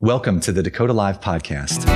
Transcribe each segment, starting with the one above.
Welcome to the Dakota Live podcast.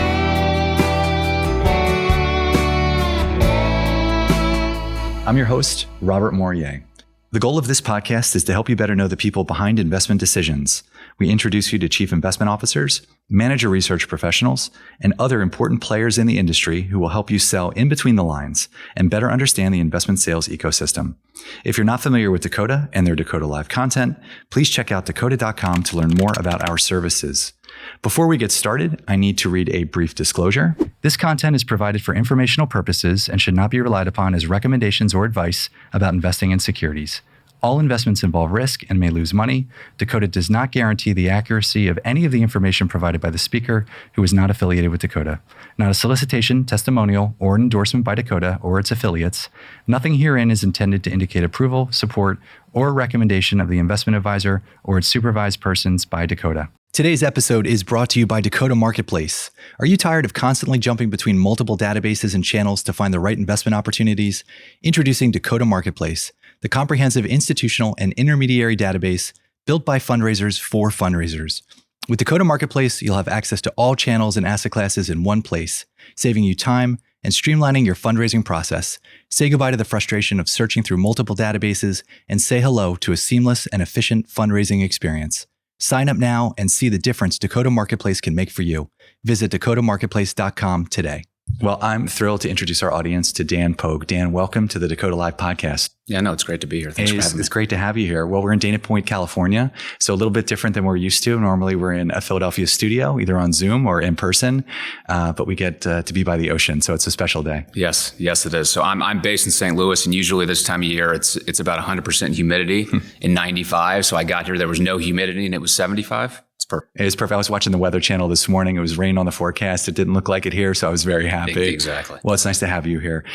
I'm your host, Robert Morier. The goal of this podcast is to help you better know the people behind investment decisions. We introduce you to chief investment officers, manager research professionals, and other important players in the industry who will help you sell in between the lines and better understand the investment sales ecosystem. If you're not familiar with Dakota and their Dakota Live content, please check out dakota.com to learn more about our services. Before we get started, I need to read a brief disclosure. This content is provided for informational purposes and should not be relied upon as recommendations or advice about investing in securities. All investments involve risk and may lose money. Dakota does not guarantee the accuracy of any of the information provided by the speaker who is not affiliated with Dakota. Not a solicitation, testimonial, or an endorsement by Dakota or its affiliates. Nothing herein is intended to indicate approval, support, or recommendation of the investment advisor or its supervised persons by Dakota. Today's episode is brought to you by Dakota Marketplace. Are you tired of constantly jumping between multiple databases and channels to find the right investment opportunities? Introducing Dakota Marketplace, the comprehensive institutional and intermediary database built by fundraisers for fundraisers. With Dakota Marketplace, you'll have access to all channels and asset classes in one place, saving you time and streamlining your fundraising process. Say goodbye to the frustration of searching through multiple databases and say hello to a seamless and efficient fundraising experience. Sign up now and see the difference Dakota Marketplace can make for you. Visit dakotamarketplace.com today. Well, I'm thrilled to introduce our audience to Dan Pogue. Dan, welcome to the Dakota Live podcast. Yeah, no, it's great to be here. Thanks for having me. It's great to have you here. Well, we're in Dana Point, California, so a little bit different than we're used to. Normally, we're in a Philadelphia studio, either on Zoom or in person, but we get to be by the ocean, so it's a special day. Yes, it is. So I'm based in St. Louis, and usually this time of year, it's about 100% humidity in 95. So I got here, there was no humidity, and it was 75. It's perfect. It is perfect. I was watching the Weather Channel this morning. It was rain on the forecast. It didn't look like it here, so I was very happy. Exactly. Well, it's nice to have you here.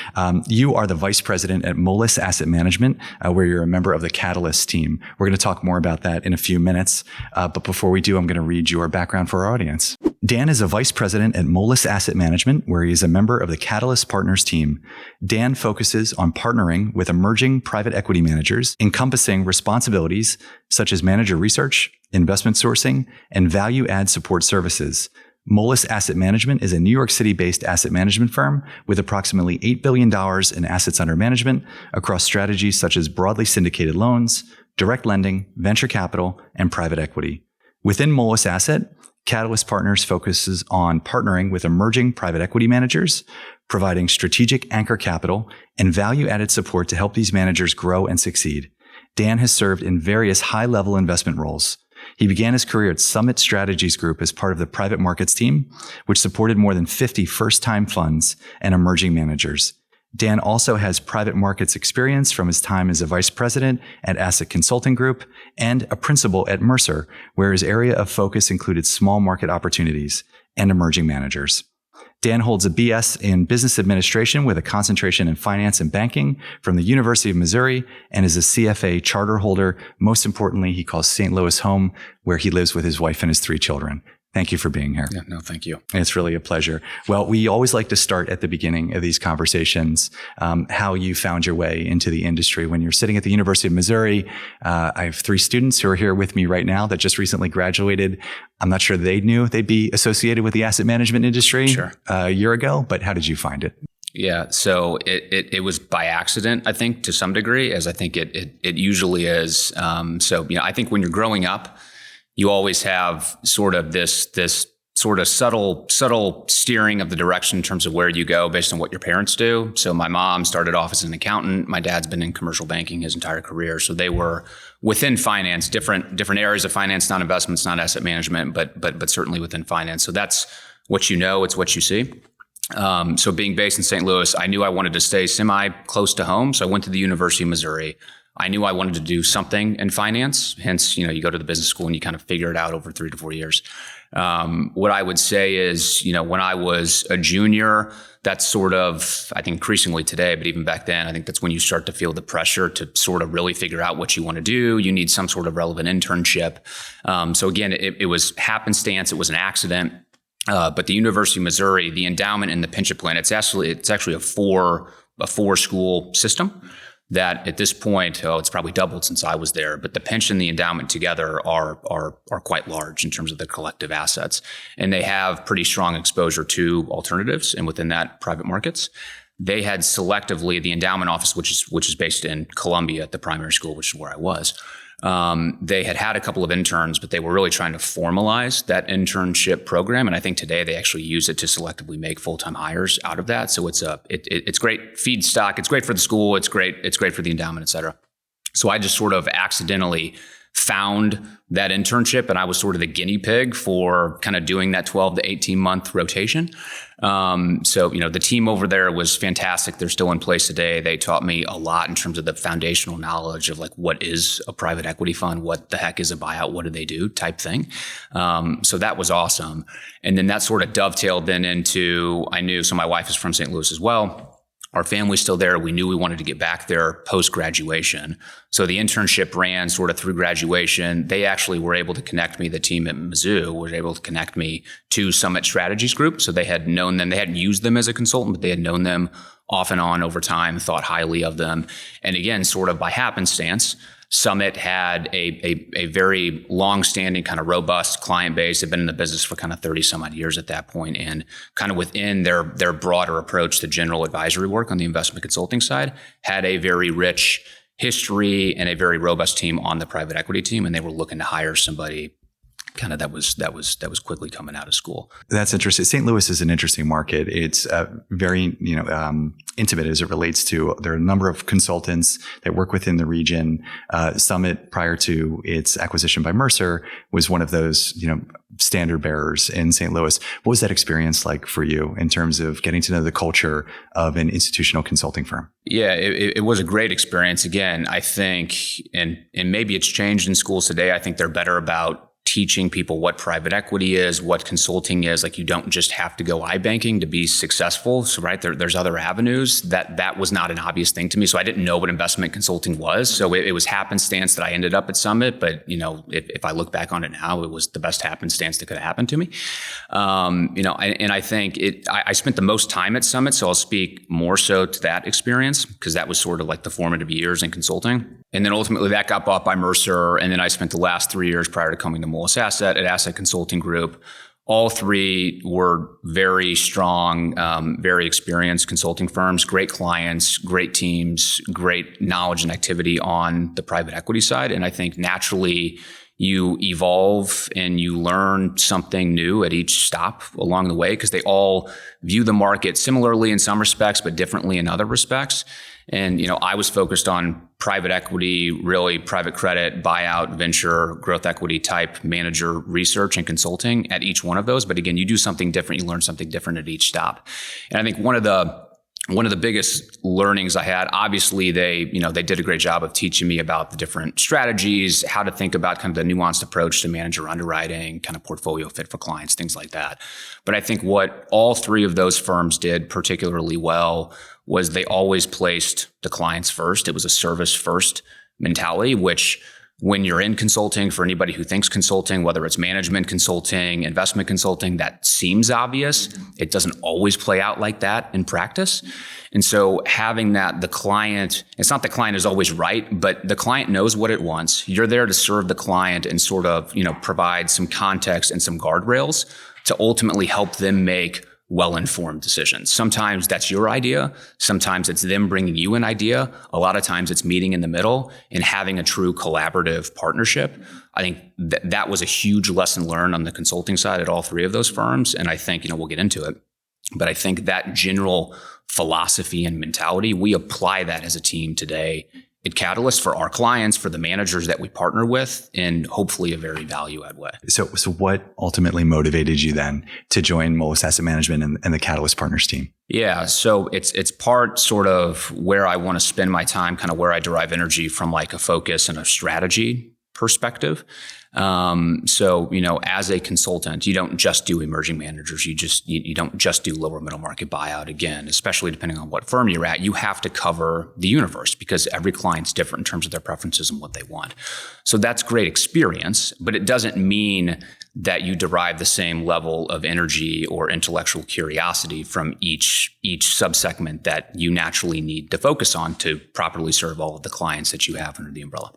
You are the vice president at Moelis Asset Management, where you're a member of the Catalyst team. We're going to talk more about that in a few minutes. But before we do, I'm going to read your background for our audience. Dan is a vice president at Moelis Asset Management, where he is a member of the Catalyst Partners team. Dan focuses on partnering with emerging private equity managers, encompassing responsibilities such as manager research, investment sourcing, and value add support services. Moelis Asset Management is a New York City-based asset management firm with approximately $8 billion in assets under management across strategies such as broadly syndicated loans, direct lending, venture capital, and private equity. Within Moelis Asset, Catalyst Partners focuses on partnering with emerging private equity managers, providing strategic anchor capital and value-added support to help these managers grow and succeed. Dan has served in various high-level investment roles. He began his career at Summit Strategies Group as part of the private markets team, which supported more than 50 first-time funds and emerging managers. Dan also has private markets experience from his time as a vice president at Asset Consulting Group and a principal at Mercer, where his area of focus included small market opportunities and emerging managers. Dan holds a BS in business administration with a concentration in finance and banking from the University of Missouri and is a CFA charter holder. Most importantly, he calls St. Louis home, where he lives with his wife and his 3 children. Thank you for being here. Yeah, no, thank you. It's really a pleasure. Well, we always like to start at the beginning of these conversations, how you found your way into the industry. When you're sitting at the University of Missouri, I have 3 students who are here with me right now that just recently graduated. I'm not sure they knew they'd be associated with the asset management industry a year ago, but how did you find it? Yeah, so it was by accident, I think, to some degree, as I think it usually is. I think when you're growing up, you always have sort of this sort of subtle steering of the direction in terms of where you go based on what your parents do. So my mom started off as an accountant. My dad's been in commercial banking his entire career. So they were within finance, different areas of finance, not investments, not asset management, but certainly within finance. So that's what you know, it's what you see. So being based in St. Louis, I knew I wanted to stay semi-close to home. So I went to the University of Missouri. I knew I wanted to do something in finance. Hence, you go to the business school and you kind of figure it out over 3 to 4 years. What I would say is, when I was a junior, that's sort of, I think increasingly today, but even back then, I think that's when you start to feel the pressure to sort of really figure out what you want to do. You need some sort of relevant internship. So again, it was happenstance. It was an accident. But the University of Missouri, the endowment and the pension plan, it's actually a four school system. that at this point, it's probably doubled since I was there, but the pension and the endowment together are quite large in terms of the collective assets. And they have pretty strong exposure to alternatives and within that private markets. They had selectively the endowment office, which is based in Columbia at the primary school, which is where I was. They had a couple of interns, but they were really trying to formalize that internship program. And I think today they actually use it to selectively make full-time hires out of that. So it's great feedstock. It's great for the school. It's great for the endowment, et cetera. So I just sort of accidentally found that internship, and I was sort of the guinea pig for kind of doing that 12 to 18 month rotation. So the team over there was fantastic. They're still in place today. They taught me a lot in terms of the foundational knowledge of like, what is a private equity fund? What the heck is a buyout? What do they do? Type thing. So that was awesome. And then that sort of dovetailed then into, so my wife is from St. Louis as well. Our family's still there. We knew we wanted to get back there post-graduation. So the internship ran sort of through graduation. They actually were able to connect me, the team at Mizzou was able to connect me to Summit Strategies Group. So they had known them. They hadn't used them as a consultant, but they had known them off and on over time, thought highly of them. And again, sort of by happenstance, Summit had a very long-standing kind of robust client base. They've been in the business for kind of 30 some odd years at that point, and kind of within their broader approach to general advisory work on the investment consulting side, had a very rich history and a very robust team on the private equity team, and they were looking to hire somebody kind of that was quickly coming out of school. That's interesting. St. Louis is an interesting market. It's very intimate as it relates to, there are a number of consultants that work within the region. Summit, prior to its acquisition by Mercer, was one of those standard bearers in St. Louis. What was that experience like for you in terms of getting to know the culture of an institutional consulting firm? Yeah, it was a great experience. Again, I think, and maybe it's changed in schools today. I think they're better about teaching people what private equity is, what consulting is. Like, you don't just have to go iBanking to be successful. So, right, there's other avenues. That was not an obvious thing to me. So I didn't know what investment consulting was. So it was happenstance that I ended up at Summit. But, if I look back on it now, it was the best happenstance that could have happened to me. And I think I spent the most time at Summit. So I'll speak more so to that experience, because that was sort of like the formative years in consulting. And then ultimately that got bought by Mercer. And then I spent the last 3 years prior to coming to Moelis Asset at Asset Consulting Group. All three were very strong, very experienced consulting firms, great clients, great teams, great knowledge and activity on the private equity side. And I think naturally you evolve and you learn something new at each stop along the way, because they all view the market similarly in some respects, but differently in other respects. And, I was focused on private equity, really private credit, buyout, venture, growth equity type manager research and consulting at each one of those. But again, you do something different, you learn something different at each stop. And I think one of the biggest learnings I had, obviously they did a great job of teaching me about the different strategies, how to think about kind of the nuanced approach to manager underwriting, kind of portfolio fit for clients, things like that. But I think what all three of those firms did particularly well was they always placed the clients first. It was a service first mentality, which when you're in consulting, for anybody who thinks consulting, whether it's management consulting, investment consulting, that seems obvious. It doesn't always play out like that in practice. And so having that, the client, it's not the client is always right, but the client knows what it wants. You're there to serve the client and sort of, provide some context and some guardrails to ultimately help them make well-informed decisions. Sometimes that's your idea. Sometimes it's them bringing you an idea. A lot of times it's meeting in the middle and having a true collaborative partnership. I think that was a huge lesson learned on the consulting side at all three of those firms. And I think, we'll get into it, but I think that general philosophy and mentality, we apply that as a team today at Catalyst for our clients, for the managers that we partner with, in hopefully a very value-add way. So what ultimately motivated you then to join Moelis Asset Management and the Catalyst Partners team? Yeah, so it's part sort of where I want to spend my time, kind of where I derive energy from, like a focus and a strategy perspective. As a consultant, you don't just do emerging managers. You don't just do lower middle market buyout. Again, especially depending on what firm you're at, you have to cover the universe because every client's different in terms of their preferences and what they want. So that's great experience, but it doesn't mean that you derive the same level of energy or intellectual curiosity from each subsegment that you naturally need to focus on to properly serve all of the clients that you have under the umbrella.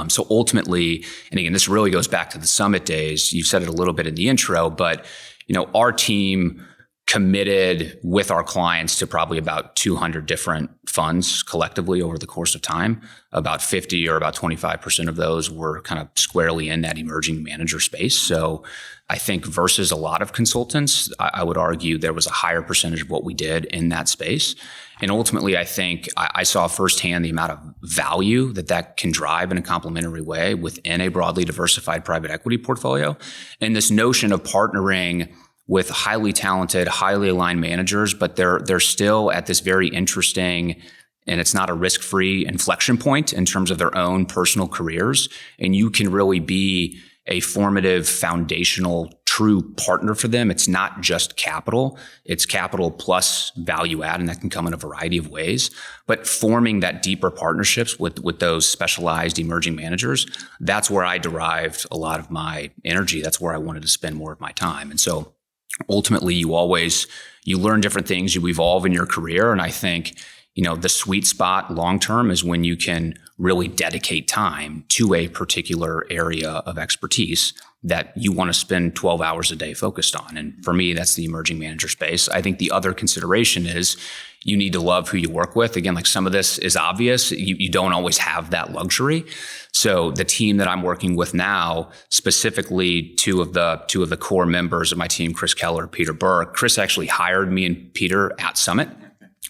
So ultimately, and again, this really goes back to the summit days. You said it a little bit in the intro, but our team committed with our clients to probably about 200 different funds collectively over the course of time. About 50 or about 25% of those were kind of squarely in that emerging manager space. So I think versus a lot of consultants, I would argue there was a higher percentage of what we did in that space. And ultimately, I think I saw firsthand the amount of value that can drive in a complementary way within a broadly diversified private equity portfolio. And this notion of partnering with highly talented, highly aligned managers, but they're still at this very interesting, and it's not a risk-free inflection point in terms of their own personal careers. And you can really be a formative, foundational, true partner for them. It's not just capital. It's capital plus value add, and that can come in a variety of ways. But forming that deeper partnerships with those specialized emerging managers, that's where I derived a lot of my energy. That's where I wanted to spend more of my time. And so ultimately, you learn different things, you evolve in your career. And I think, the sweet spot long-term is when you can really dedicate time to a particular area of expertise that you want to spend 12 hours a day focused on. And for me, that's the emerging manager space. I think the other consideration is you need to love who you work with. Again, like some of this is obvious. You don't always have that luxury. So the team that I'm working with now, specifically two of the core members of my team, Chris Keller, Peter Burke. Chris actually hired me and Peter at Summit.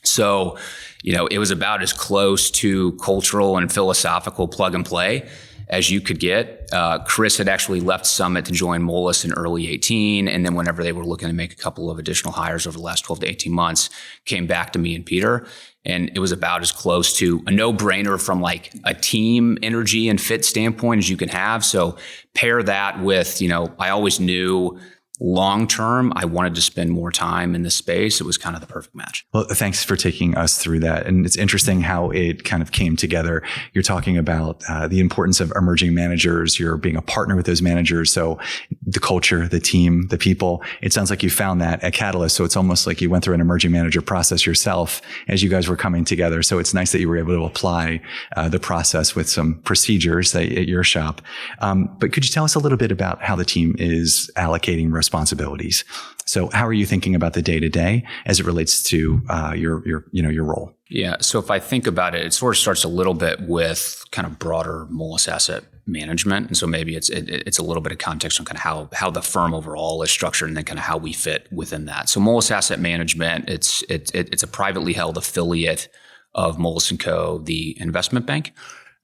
So, it was about as close to cultural and philosophical plug and play as you could get. Chris had actually left Summit to join Moelis in early 18. And then whenever they were looking to make a couple of additional hires over the last 12 to 18 months, came back to me and Peter. And it was about as close to a no-brainer from like a team energy and fit standpoint as you can have. So pair that with, I always knew long-term, I wanted to spend more time in this space. It was kind of the perfect match. Well, thanks for taking us through that. And it's interesting how it kind of came together. You're talking about the importance of emerging managers. You're being a partner with those managers. So the culture, the team, the people, it sounds like you found that at Catalyst. So it's almost like you went through an emerging manager process yourself as you guys were coming together. So it's nice that you were able to apply the process with some procedures at your shop. But could you tell us a little bit about how the team is allocating responsibilities? So how are you thinking about the day-to-day as it relates to your role? Yeah. So if I think about it, it sort of starts a little bit with kind of broader Moelis Asset Management. And so maybe it's a little bit of context on kind of how the firm overall is structured and then kind of how we fit within that. So Moelis Asset Management, it's a privately held affiliate of Moelis & Co., the investment bank.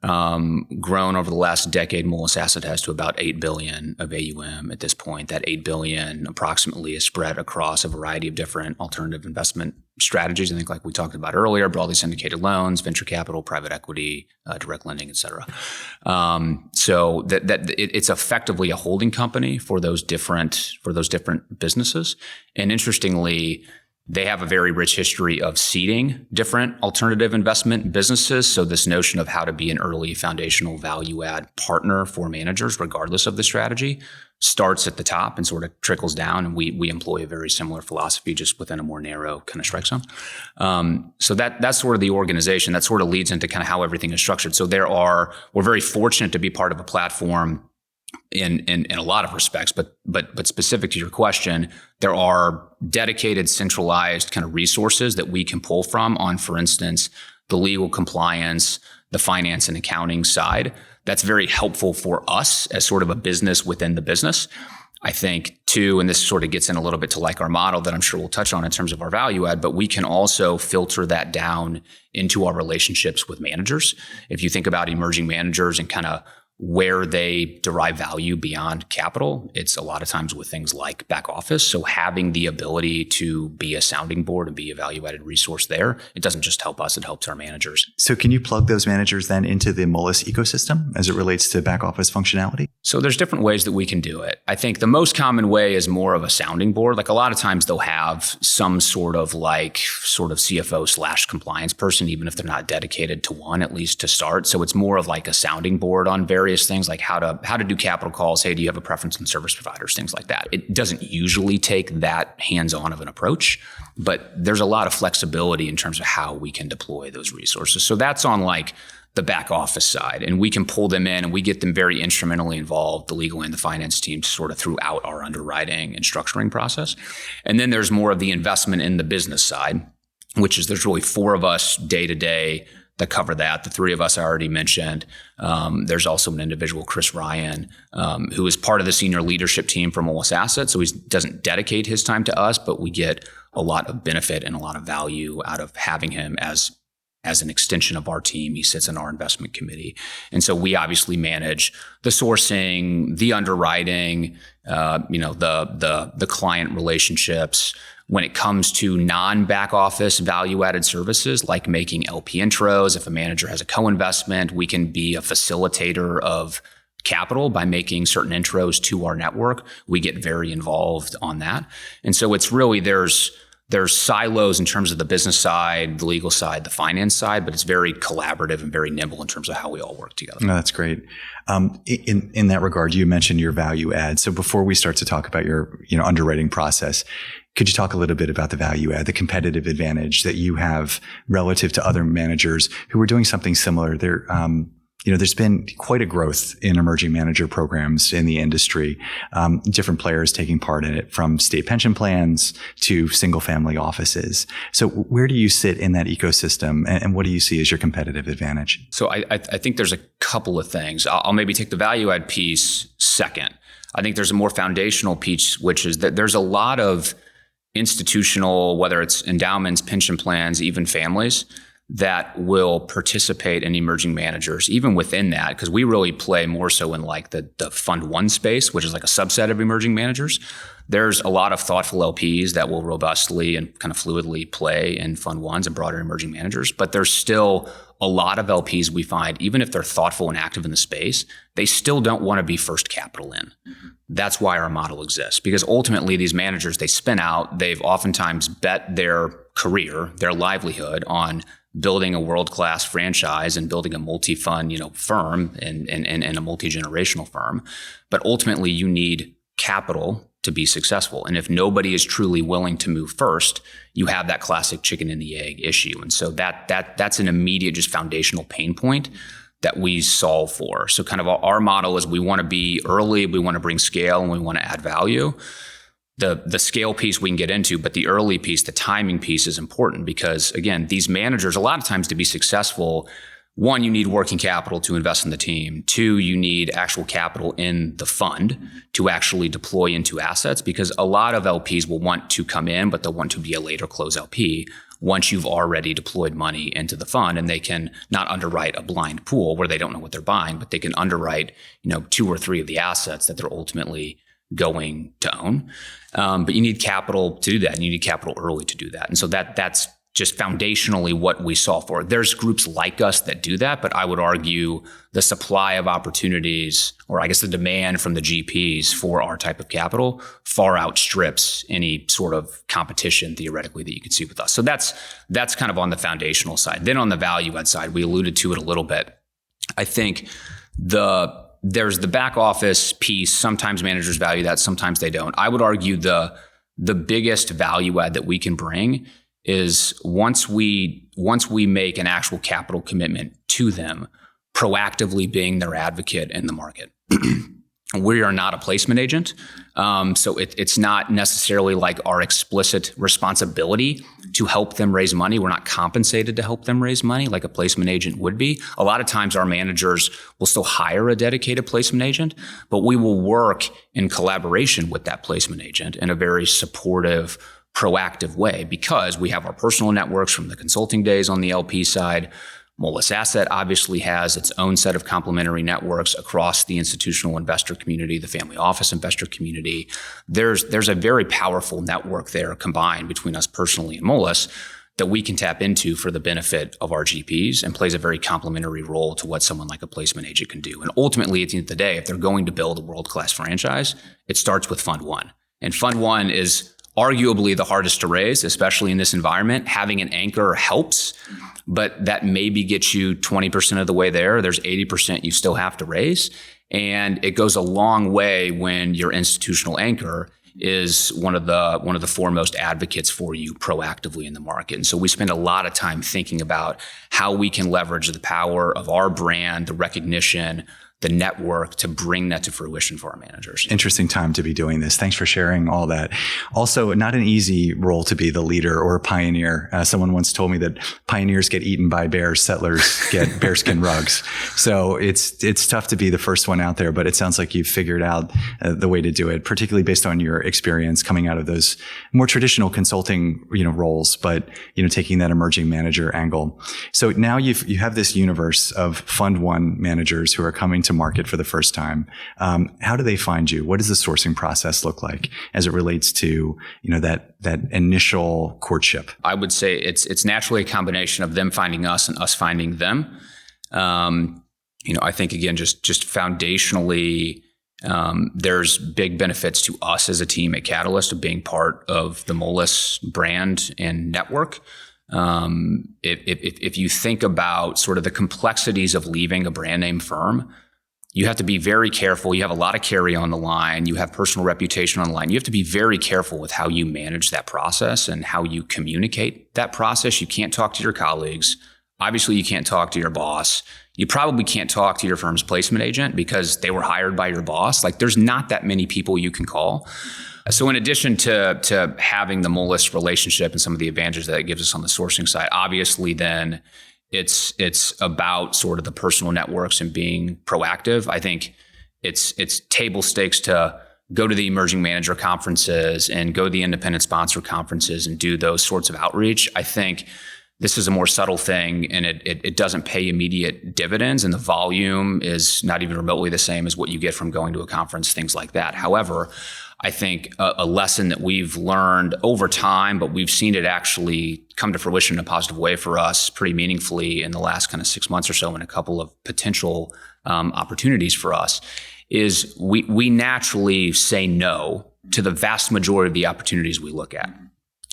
Grown over the last decade, Moelis Asset has to about $8 billion of AUM at this point. That $8 billion approximately is spread across a variety of different alternative investment strategies. I think like we talked about earlier, broadly syndicated loans, venture capital, private equity, direct lending, et cetera. So it's effectively a holding company for those different businesses. And interestingly, they have a very rich history of seeding different alternative investment businesses. So this notion of how to be an early foundational value add partner for managers, regardless of the strategy, starts at the top and sort of trickles down. And we employ a very similar philosophy, just within a more narrow kind of strike zone. So that's sort of the organization. That sort of leads into kind of how everything is structured. So we're very fortunate to be part of a platform in a lot of respects, but specific to your question, there are dedicated, centralized kind of resources that we can pull from on, for instance, the legal compliance, the finance and accounting side. That's very helpful for us as sort of a business within the business. I think too, and this sort of gets in a little bit to like our model that I'm sure we'll touch on in terms of our value add, but we can also filter that down into our relationships with managers. If you think about emerging managers and kind of where they derive value beyond capital, it's a lot of times with things like back office. So having the ability to be a sounding board and be a value-added resource there, it doesn't just help us, it helps our managers. So can you plug those managers then into the Moelis ecosystem as it relates to back office functionality? So there's different ways that we can do it. I think the most common way is more of a sounding board. Like a lot of times they'll have some sort of CFO/compliance person, even if they're not dedicated to one, at least to start. So it's more of like a sounding board on various various things like how to do capital calls. Hey, do you have a preference on service providers? Things like that. It doesn't usually take that hands-on of an approach, but there's a lot of flexibility in terms of how we can deploy those resources. So that's on like the back office side, and we can pull them in and we get them very instrumentally involved, the legal and the finance teams, sort of throughout our underwriting and structuring process. And then there's more of the investment in the business side, which is there's really 4 of us day to day that cover that. The 3 of us I already mentioned. There's also an individual, Chris Ryan, who is part of the senior leadership team for Moelis Asset. So he doesn't dedicate his time to us, but we get a lot of benefit and a lot of value out of having him as an extension of our team. He sits in our investment committee. And so we obviously manage the sourcing, the underwriting, the client relationships. When it comes to non-back office value-added services like making LP intros, if a manager has a co-investment, we can be a facilitator of capital by making certain intros to our network. We get very involved on that. And so it's really, there's silos in terms of the business side, the legal side, the finance side, but it's very collaborative and very nimble in terms of how we all work together. No, that's great. In that regard, you mentioned your value add. So before we start to talk about your underwriting process, could you talk a little bit about the value add, the competitive advantage that you have relative to other managers who are doing something similar? There's been quite a growth in emerging manager programs in the industry, different players taking part in it, from state pension plans to single family offices. So where do you sit in that ecosystem, and what do you see as your competitive advantage? So I think there's a couple of things. I'll maybe take the value add piece second. I think there's a more foundational piece, which is that there's a lot of institutional, whether it's endowments, pension plans, even families, that will participate in emerging managers, even within that, because we really play more so in like the fund one space, which is like a subset of emerging managers. There's a lot of thoughtful LPs that will robustly and kind of fluidly play in fund ones and broader emerging managers. But there's still a lot of LPs we find, even if they're thoughtful and active in the space, they still don't want to be first capital in. That's why our model exists, because ultimately these managers, they spin out, they've oftentimes bet their career, their livelihood on building a world-class franchise and building a multi-fund, firm and a multi-generational firm. But ultimately you need capital to be successful. And if nobody is truly willing to move first, you have that classic chicken and the egg issue. And so that's an immediate, just foundational pain point that we solve for. So kind of our model is we want to be early, we want to bring scale, and we want to add value. The scale piece we can get into, but the early piece, the timing piece is important because, again, these managers, a lot of times to be successful, 1, you need working capital to invest in the team. 2, you need actual capital in the fund to actually deploy into assets, because a lot of LPs will want to come in, but they'll want to be a later close LP once you've already deployed money into the fund, and they can not underwrite a blind pool where they don't know what they're buying, but they can underwrite, 2 or 3 of the assets that they're ultimately going to own. But you need capital to do that, and you need capital early to do that. And so that's just foundationally what we solve for. There's groups like us that do that, but I would argue the supply of opportunities, or I guess the demand from the GPs for our type of capital, far outstrips any sort of competition theoretically that you could see with us. So that's kind of on the foundational side. Then on the value add side, we alluded to it a little bit. I think there's the back office piece. Sometimes managers value that, sometimes they don't. I would argue the biggest value add that we can bring is once we make an actual capital commitment to them, proactively being their advocate in the market. We are not a placement agent. So it's not necessarily like our explicit responsibility to help them raise money. We're not compensated to help them raise money like a placement agent would be. A lot of times our managers will still hire a dedicated placement agent, but we will work in collaboration with that placement agent in a very supportive, proactive way, because we have our personal networks from the consulting days on the LP side. Moelis Asset obviously has its own set of complementary networks across the institutional investor community, the family office investor community. There's a very powerful network there combined between us personally and Moelis that we can tap into for the benefit of our GPs, and plays a very complementary role to what someone like a placement agent can do. And ultimately, at the end of the day, if they're going to build a world-class franchise, it starts with Fund 1. And Fund 1 is arguably the hardest to raise, especially in this environment. Having an anchor helps, but that maybe gets you 20% of the way there. There's 80% you still have to raise. And it goes a long way when your institutional anchor is one of the foremost advocates for you proactively in the market. And so we spend a lot of time thinking about how we can leverage the power of our brand, the recognition, the network to bring that to fruition for our managers. Interesting time to be doing this. Thanks for sharing all that. Also, not an easy role to be the leader or a pioneer. Someone once told me that pioneers get eaten by bears, settlers get bearskin rugs. So it's tough to be the first one out there, but it sounds like you've figured out the way to do it, particularly based on your experience coming out of those more traditional consulting, roles, but, taking that emerging manager angle. So now you have this universe of Fund One managers who are coming to market for the first time. How do they find you? What does the sourcing process look like as it relates to, that initial courtship? I would say it's naturally a combination of them finding us and us finding them. I think again, just foundationally, there's big benefits to us as a team at Catalyst of being part of the Moelis brand and network. If you think about sort of the complexities of leaving a brand name firm, you have to be very careful. You have a lot of carry on the line. You have personal reputation on the line. You have to be very careful with how you manage that process and how you communicate that process. You can't talk to your colleagues. Obviously, you can't talk to your boss. You probably can't talk to your firm's placement agent because they were hired by your boss. Like, there's not that many people you can call. So in addition to having the Moelis relationship and some of the advantages that it gives us on the sourcing side, obviously then it's about sort of the personal networks and being proactive. I think it's table stakes to go to the emerging manager conferences and go to the independent sponsor conferences and do those sorts of outreach. I think this is a more subtle thing, and it doesn't pay immediate dividends, and the volume is not even remotely the same as what you get from going to a conference, things like that. However, I think a lesson that we've learned over time, but we've seen it actually come to fruition in a positive way for us pretty meaningfully in the last kind of 6 months or so, and a couple of potential opportunities for us, is we naturally say no to the vast majority of the opportunities we look at.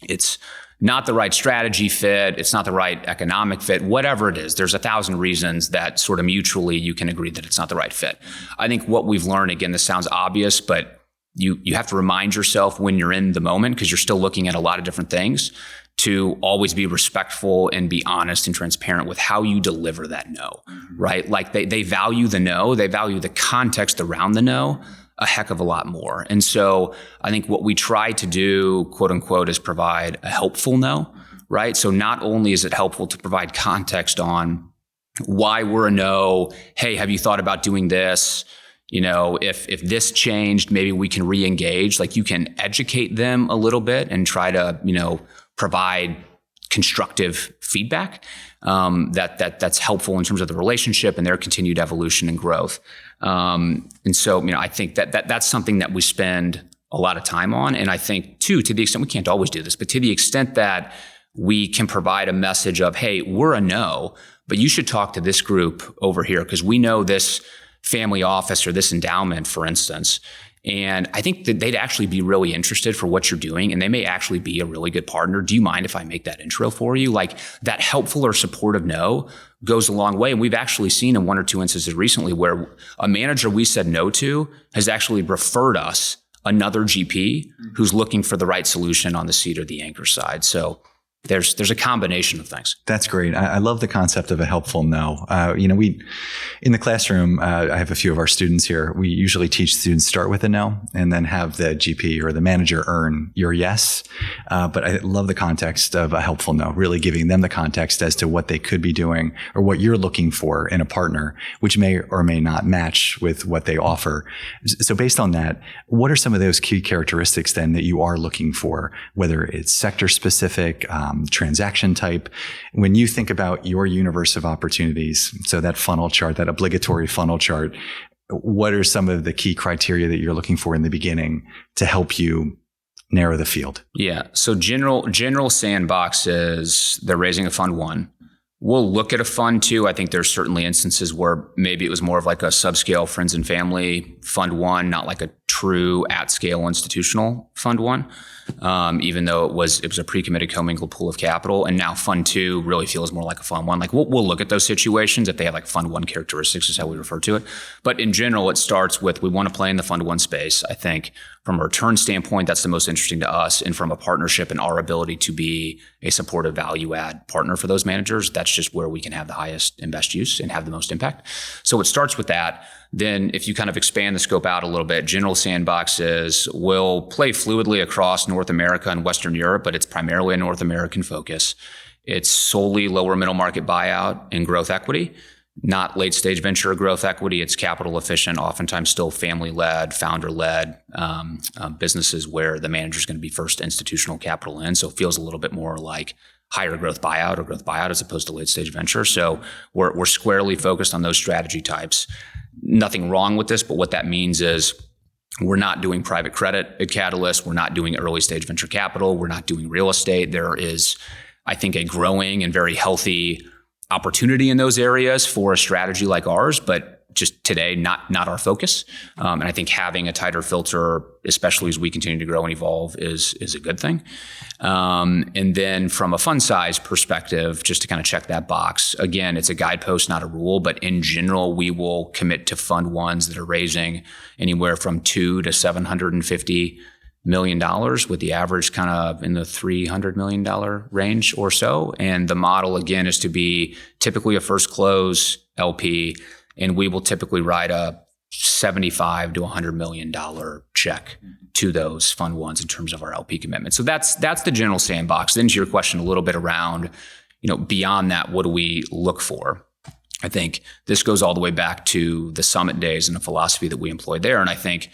It's not the right strategy fit. It's not the right economic fit, whatever it is. There's 1,000 reasons that sort of mutually you can agree that it's not the right fit. I think what we've learned, again, this sounds obvious, but you have to remind yourself when you're in the moment, because you're still looking at a lot of different things, to always be respectful and be honest and transparent with how you deliver that no, right? Like they value the no, they value the context around the no a heck of a lot more. And so I think what we try to do, quote unquote, is provide a helpful no, right? So not only is it helpful to provide context on why we're a no, hey, have you thought about doing this? If this changed, maybe we can re-engage. Like, you can educate them a little bit and try to, provide constructive feedback that's helpful in terms of the relationship and their continued evolution and growth. And so, I think that's something that we spend a lot of time on. And I think too, to the extent we can't always do this, but to the extent that we can provide a message of, hey, we're a no, but you should talk to this group over here because we know this family office or this endowment, for instance. And I think that they'd actually be really interested for what you're doing, and they may actually be a really good partner. Do you mind if I make that intro for you? Like, that helpful or supportive no goes a long way. And we've actually seen in 1 or 2 instances recently where a manager we said no to has actually referred us another GP who's looking for the right solution on the seat or the anchor side. So there's a combination of things. That's great. I love the concept of a helpful no. We in the classroom, I have a few of our students here. We usually teach students start with a no and then have the GP or the manager earn your yes. But I love the context of a helpful no, really giving them the context as to what they could be doing or what you're looking for in a partner, which may or may not match with what they offer. So based on that, what are some of those key characteristics then that you are looking for, whether it's sector specific, transaction type? When you think about your universe of opportunities, so that funnel chart, that obligatory funnel chart, what are some of the key criteria that you're looking for in the beginning to help you narrow the field? Yeah. So general sandbox is they're raising a fund one. We'll look at a fund two. I think there's certainly instances where maybe it was more of like a subscale friends and family fund one, not like a true at-scale institutional Fund 1, even though it was a pre-committed commingled pool of capital. And now Fund 2 really feels more like a Fund 1. Like we'll look at those situations if they have like Fund 1 characteristics is how we refer to it. But in general, it starts with we want to play in the Fund 1 space. I think from a return standpoint, that's the most interesting to us. And from a partnership and our ability to be a supportive value add partner for those managers, that's just where we can have the highest and best use and have the most impact. So it starts with that. Then if you kind of expand the scope out a little bit, general sandboxes will play fluidly across North America and Western Europe, but it's primarily a North American focus. It's solely lower middle market buyout and growth equity, not late stage venture growth equity. It's capital efficient, oftentimes still family led, founder led businesses where the manager is going to be first institutional capital in. So it feels a little bit more like higher growth buyout or growth buyout as opposed to late stage venture. So we're squarely focused on those strategy types. Nothing wrong with this, but what that means is we're not doing private credit at Catalyst. We're not doing early stage venture capital. We're not doing real estate. There is, I think, a growing and very healthy opportunity in those areas for a strategy like ours, but just today, not our focus. And I think having a tighter filter, especially as we continue to grow and evolve, is a good thing. And then from a fund size perspective, just to kind of check that box, again, it's a guidepost, not a rule, but in general, we will commit to Fund 1s that are raising anywhere from $2 to $750 million, with the average kind of in the $300 million range or so. And the model, again, is to be typically a first close LP, and we will typically write a $75 to $100 million check to those Fund 1s in terms of our LP commitment. So that's the general sandbox. Then to your question a little bit around, beyond that, what do we look for? I think this goes all the way back to the Summit days and the philosophy that we employed there. And I think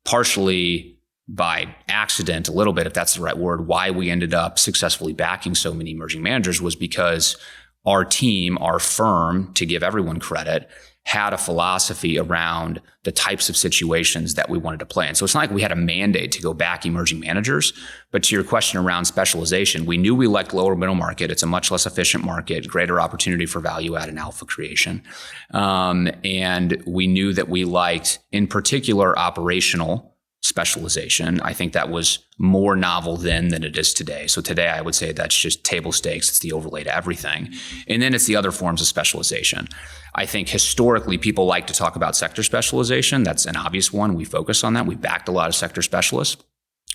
partially by accident, a little bit, if that's the right word, why we ended up successfully backing so many emerging managers was because our team, our firm, to give everyone credit, had a philosophy around the types of situations that we wanted to play in. So it's not like we had a mandate to go back emerging managers, but to your question around specialization, we knew we liked lower middle market. It's a much less efficient market, greater opportunity for value add and alpha creation. And we knew that we liked, in particular, operational specialization. I think that was more novel then than it is today. So today I would say that's just table stakes. It's the overlay to everything. And then it's the other forms of specialization. I think historically people like to talk about sector specialization. That's an obvious one. We focus on that. We backed a lot of sector specialists.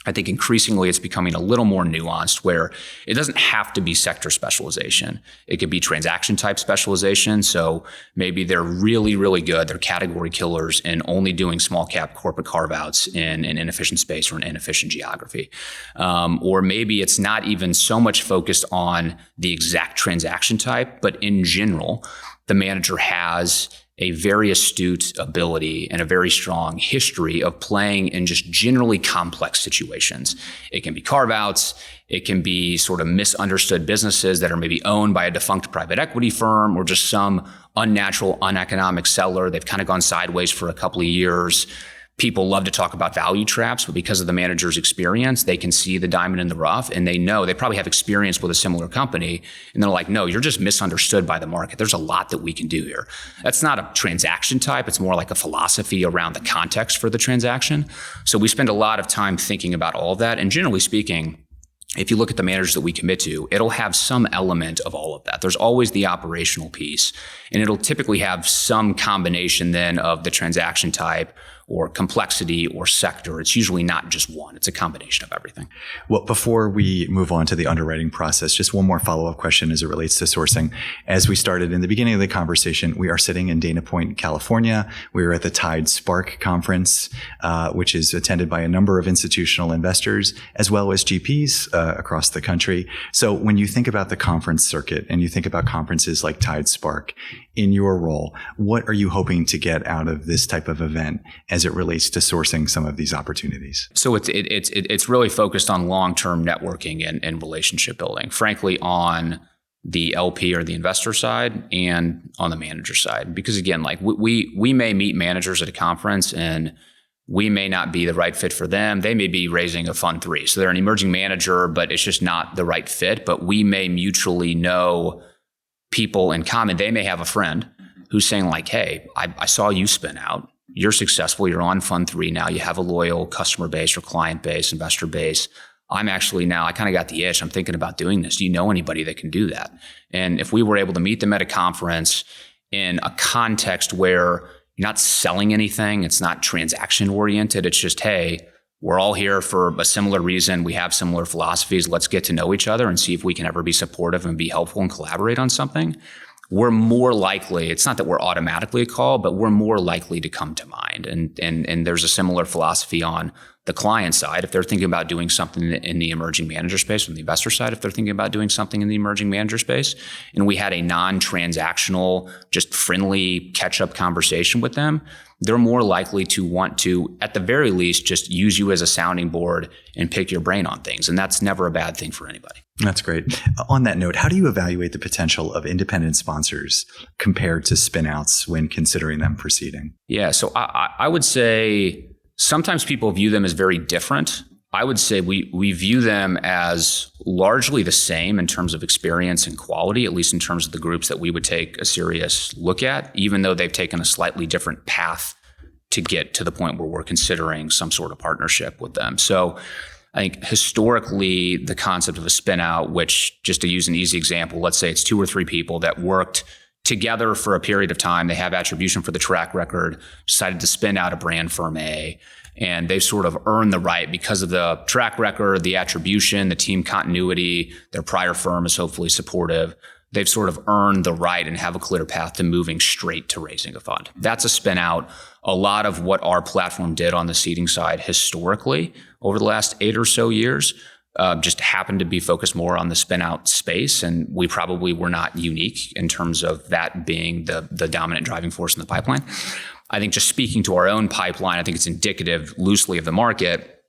I think increasingly it's becoming a little more nuanced where it doesn't have to be sector specialization. It could be transaction type specialization. So maybe they're really, really good. They're category killers in only doing small cap corporate carve outs in an inefficient space or an inefficient geography. Or maybe it's not even so much focused on the exact transaction type, but in general, the manager has a very astute ability and a very strong history of playing in just generally complex situations. It can be carve-outs. It can be sort of misunderstood businesses that are maybe owned by a defunct private equity firm or just some unnatural, uneconomic seller. They've kind of gone sideways for a couple of years. People love to talk about value traps, but because of the manager's experience, they can see the diamond in the rough and they know they probably have experience with a similar company. And they're like, no, you're just misunderstood by the market. There's a lot that we can do here. That's not a transaction type. It's more like a philosophy around the context for the transaction. So we spend a lot of time thinking about all of that. And generally speaking, if you look at the managers that we commit to, it'll have some element of all of that. There's always the operational piece, and it'll typically have some combination then of the transaction type or complexity or sector. It's usually not just one. It's a combination of everything. Well, before we move on to the underwriting process, just one more follow-up question as it relates to sourcing. As we started in the beginning of the conversation, we are sitting in Dana Point, California. We were at the Tide Spark conference, which is attended by a number of institutional investors as well as GPs across the country. So when you think about the conference circuit and you think about conferences like Tide Spark, in your role, what are you hoping to get out of this type of event as it relates to sourcing some of these opportunities? So it's really focused on long-term networking and relationship building, frankly, on the LP or the investor side and on the manager side. Because again, like we may meet managers at a conference and we may not be the right fit for them. They may be raising a Fund 3. So they're an emerging manager, but it's just not the right fit. But we may mutually know people in common. They may have a friend who's saying like, hey, I saw you spin out. you're successful, you're on fund 3 now, you have a loyal customer base or client base, investor base. I'm actually now, I kind of got the itch. I'm thinking about doing this. Do you know anybody that can do that? And if we were able to meet them at a conference in a context where you're not selling anything, it's not transaction oriented, it's just, hey, we're all here for a similar reason. We have similar philosophies. Let's get to know each other and see if we can ever be supportive and be helpful and collaborate on something. We're more likely, it's not that we're automatically a call, but we're more likely to come to mind. And there's a similar philosophy on the client side. If they're thinking about doing something in the emerging manager space, on the investor side, if they're thinking about doing something in the emerging manager space, and we had a non-transactional, just friendly catch-up conversation with them, they're more likely to want to, at the very least, just use you as a sounding board and pick your brain on things. And that's never a bad thing for anybody. That's great. On that note, how do you evaluate the potential of independent sponsors compared to spin-outs when considering them proceeding? Yeah, so I would say sometimes people view them as very different. I would say we view them as largely the same in terms of experience and quality, at least in terms of the groups that we would take a serious look at, even though they've taken a slightly different path to get to the point where we're considering some sort of partnership with them. So I think historically, the concept of a spin out, which, just to use an easy example, let's say it's 2 or 3 people that worked together for a period of time. They have attribution for the track record, decided to spin out a brand firm A, and they've sort of earned the right because of the track record, the attribution, the team continuity, their prior firm is hopefully supportive. They've sort of earned the right and have a clear path to moving straight to raising a fund. That's a spin out. A lot of what our platform did on the seeding side historically over the last 8 or so years just happened to be focused more on the spin out space. And we probably were not unique in terms of that being the dominant driving force in the pipeline. I think just speaking to our own pipeline, I think it's indicative loosely of the market.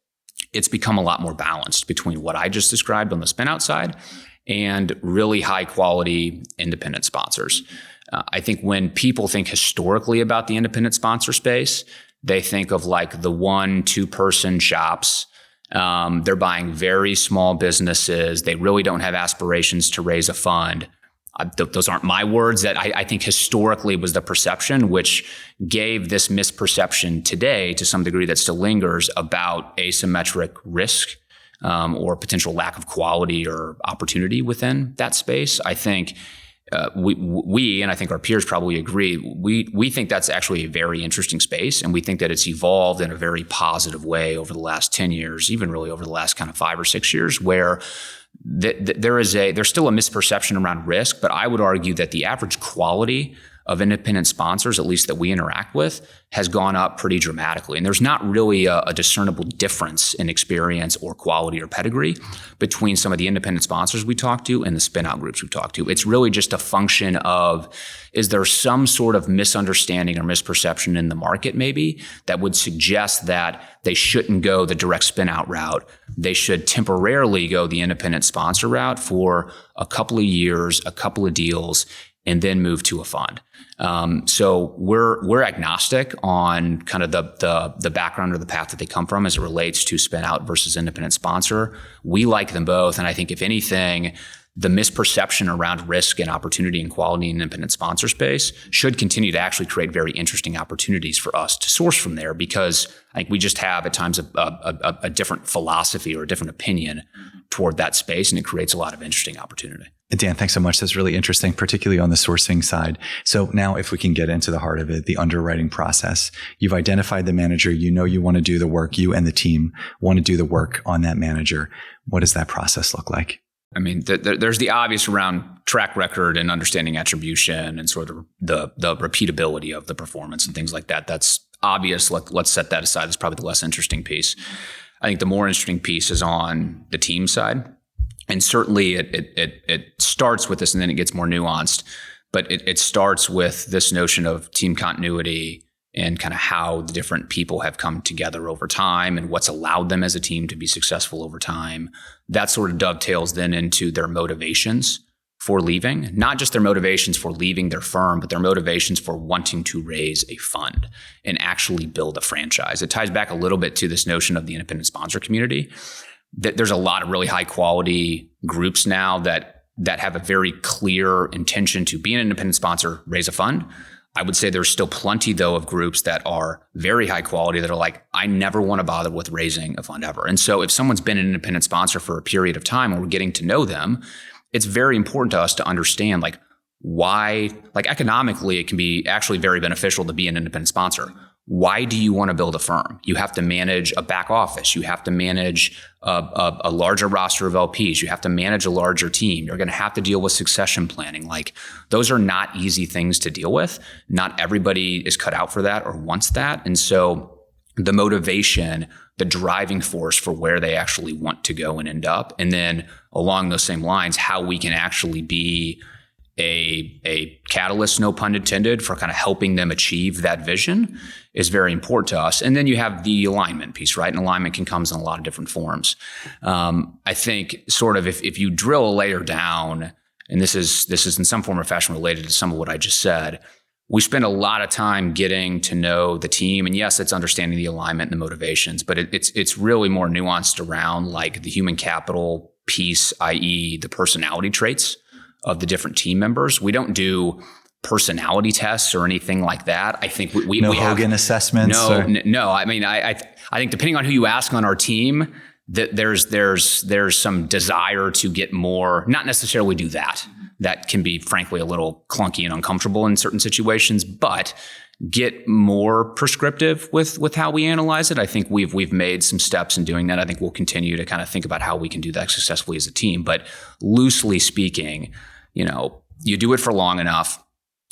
It's become a lot more balanced between what I just described on the spin out side and really high quality independent sponsors. I think when people think historically about the independent sponsor space, they think of like the 1-2 person shops. They're buying very small businesses. They really don't have aspirations to raise a fund. Those aren't my words. That I think historically was the perception, which gave this misperception today to some degree that still lingers about asymmetric risk or potential lack of quality or opportunity within that space. I think we and I think our peers probably agree, we think that's actually a very interesting space, and we think that it's evolved in a very positive way over the last 10 years, even really over the last kind of 5 or 6 years, where there's still a misperception around risk, but I would argue that the average quality of independent sponsors, at least that we interact with, has gone up pretty dramatically. And there's not really a discernible difference in experience or quality or pedigree between some of the independent sponsors we talk to and the spin-out groups we talk to. It's really just a function of, is there some sort of misunderstanding or misperception in the market maybe that would suggest that they shouldn't go the direct spin-out route. They should temporarily go the independent sponsor route for a couple of years, a couple of deals, and then move to a fund. So we're agnostic on kind of the background or the path that they come from as it relates to spin out versus independent sponsor. We like them both. And I think if anything, the misperception around risk and opportunity and quality in independent sponsor space should continue to actually create very interesting opportunities for us to source from there, because I think we just have at times a different philosophy or a different opinion toward that space, and it creates a lot of interesting opportunity. Dan, thanks so much. That's really interesting, particularly on the sourcing side. So now if we can get into the heart of it, the underwriting process. You've identified the manager. You know you want to do the work. You and the team want to do the work on that manager. What does that process look like? I mean, there's the obvious around track record and understanding attribution and sort of the repeatability of the performance and things like that. That's obvious. Let's set that aside. That's probably the less interesting piece. I think the more interesting piece is on the team side. And certainly it starts with this, and then it gets more nuanced, but it starts with this notion of team continuity and kind of how the different people have come together over time and what's allowed them as a team to be successful over time. That sort of dovetails then into their motivations for leaving, not just their motivations for leaving their firm, but their motivations for wanting to raise a fund and actually build a franchise. It ties back a little bit to this notion of the independent sponsor community. There's a lot of really high quality groups now that have a very clear intention to be an independent sponsor, raise a fund. I would say there's still plenty, though, of groups that are very high quality that are like, I never want to bother with raising a fund ever. And so if someone's been an independent sponsor for a period of time and we're getting to know them, it's very important to us to understand like why, like economically, it can be actually very beneficial to be an independent sponsor. Why do you want to build a firm? You have to manage a back office. You have to manage a larger roster of LPs. You have to manage a larger team. You're going to have to deal with succession planning. Like those are not easy things to deal with. Not everybody is cut out for that or wants that. And so the motivation, the driving force for where they actually want to go and end up. And then along those same lines, how we can actually be a catalyst, no pun intended, for kind of helping them achieve that vision is very important to us. And then you have the alignment piece, right? And alignment can come in a lot of different forms. I think sort of if you drill a layer down, and this is in some form or fashion related to some of what I just said, we spend a lot of time getting to know the team. And yes, it's understanding the alignment and the motivations, but it's really more nuanced around like the human capital piece, i.e. the personality traits of the different team members. We don't do personality tests or anything like that. I think we Hogan assessments. No. I mean, I think depending on who you ask on our team, that there's some desire to get more. Not necessarily do that. That can be frankly a little clunky and uncomfortable in certain situations, but get more prescriptive with how we analyze it. I think we've made some steps in doing that. I think we'll continue to kind of think about how we can do that successfully as a team. But loosely speaking, you do it for long enough,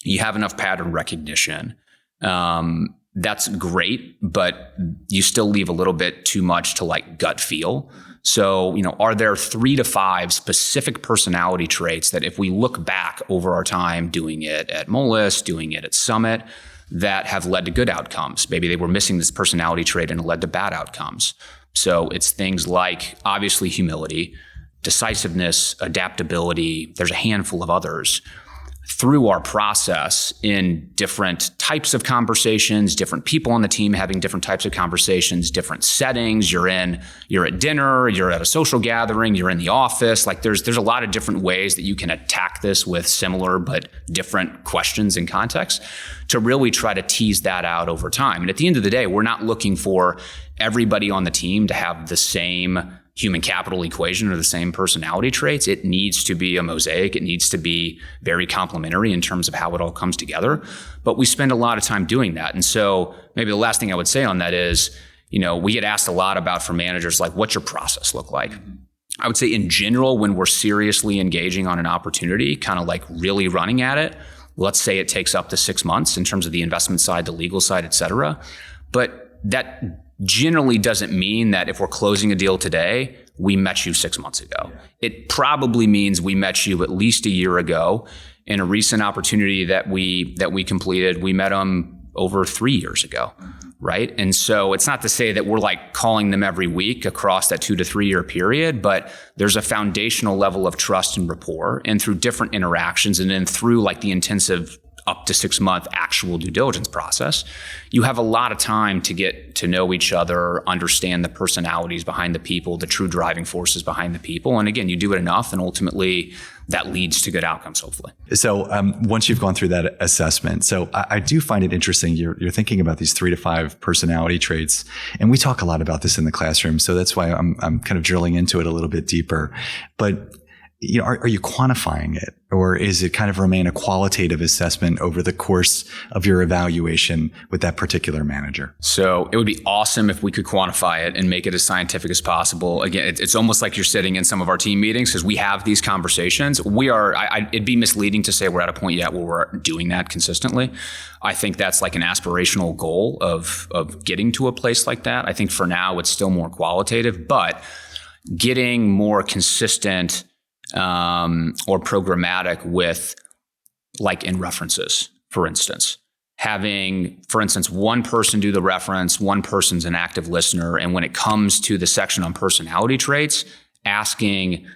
you have enough pattern recognition. That's great, but you still leave a little bit too much to like gut feel. So, are there 3 to 5 specific personality traits that if we look back over our time doing it at Moelis, doing it at Summit, that have led to good outcomes? Maybe they were missing this personality trait and it led to bad outcomes. So it's things like obviously humility, decisiveness, adaptability. There's a handful of others. Through our process in different types of conversations, different people on the team having different types of conversations, different settings. You're at dinner, you're at a social gathering, you're in the office. Like there's a lot of different ways that you can attack this with similar but different questions and contexts to really try to tease that out over time. And at the end of the day, we're not looking for everybody on the team to have the same human capital equation or the same personality traits. It needs to be a mosaic. It needs to be very complementary in terms of how it all comes together. But we spend a lot of time doing that. And so maybe the last thing I would say on that is, we get asked a lot about from managers, like, what's your process look like? I would say in general, when we're seriously engaging on an opportunity, kind of like really running at it, let's say it takes up to 6 months in terms of the investment side, the legal side, et cetera. But that generally doesn't mean that if we're closing a deal today, we met you 6 months ago. Yeah. It probably means we met you at least a year ago. In a recent opportunity that we completed, we met them over 3 years ago, right? And so it's not to say that we're like calling them every week across that 2 to 3 year period, but there's a foundational level of trust and rapport, and through different interactions, and then through like the intensive up to 6 month actual due diligence process, you have a lot of time to get to know each other, understand the personalities behind the people, the true driving forces behind the people. And again, you do it enough and ultimately that leads to good outcomes, hopefully. So once you've gone through that assessment, so I do find it interesting. You're thinking about these 3 to 5 personality traits, and we talk a lot about this in the classroom. So that's why I'm kind of drilling into it a little bit deeper. But are you quantifying it, or is it kind of remain a qualitative assessment over the course of your evaluation with that particular manager? So it would be awesome if we could quantify it and make it as scientific as possible. Again, it's almost like you're sitting in some of our team meetings because we have these conversations. It'd be misleading to say we're at a point yet where we're doing that consistently. I think that's like an aspirational goal of getting to a place like that. I think for now it's still more qualitative, but getting more consistent or programmatic with, like in references, for instance. Having, for instance, one person do the reference, one person's an active listener, and when it comes to the section on personality traits, asking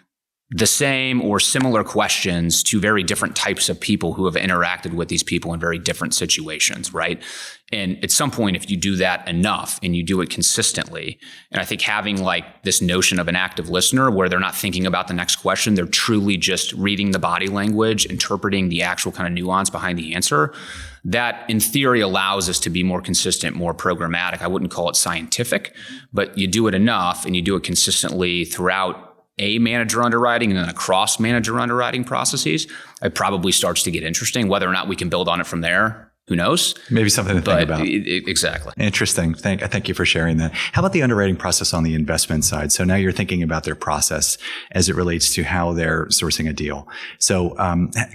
the same or similar questions to very different types of people who have interacted with these people in very different situations, right? And at some point, if you do that enough and you do it consistently, and I think having like this notion of an active listener where they're not thinking about the next question, they're truly just reading the body language, interpreting the actual kind of nuance behind the answer, that in theory allows us to be more consistent, more programmatic. I wouldn't call it scientific, but you do it enough and you do it consistently throughout a manager underwriting and then across manager underwriting processes, it probably starts to get interesting. Whether or not we can build on it from there, who knows? Maybe something to think about. Exactly. Interesting. Thank you for sharing that. How about the underwriting process on the investment side? So now you're thinking about their process as it relates to how they're sourcing a deal. So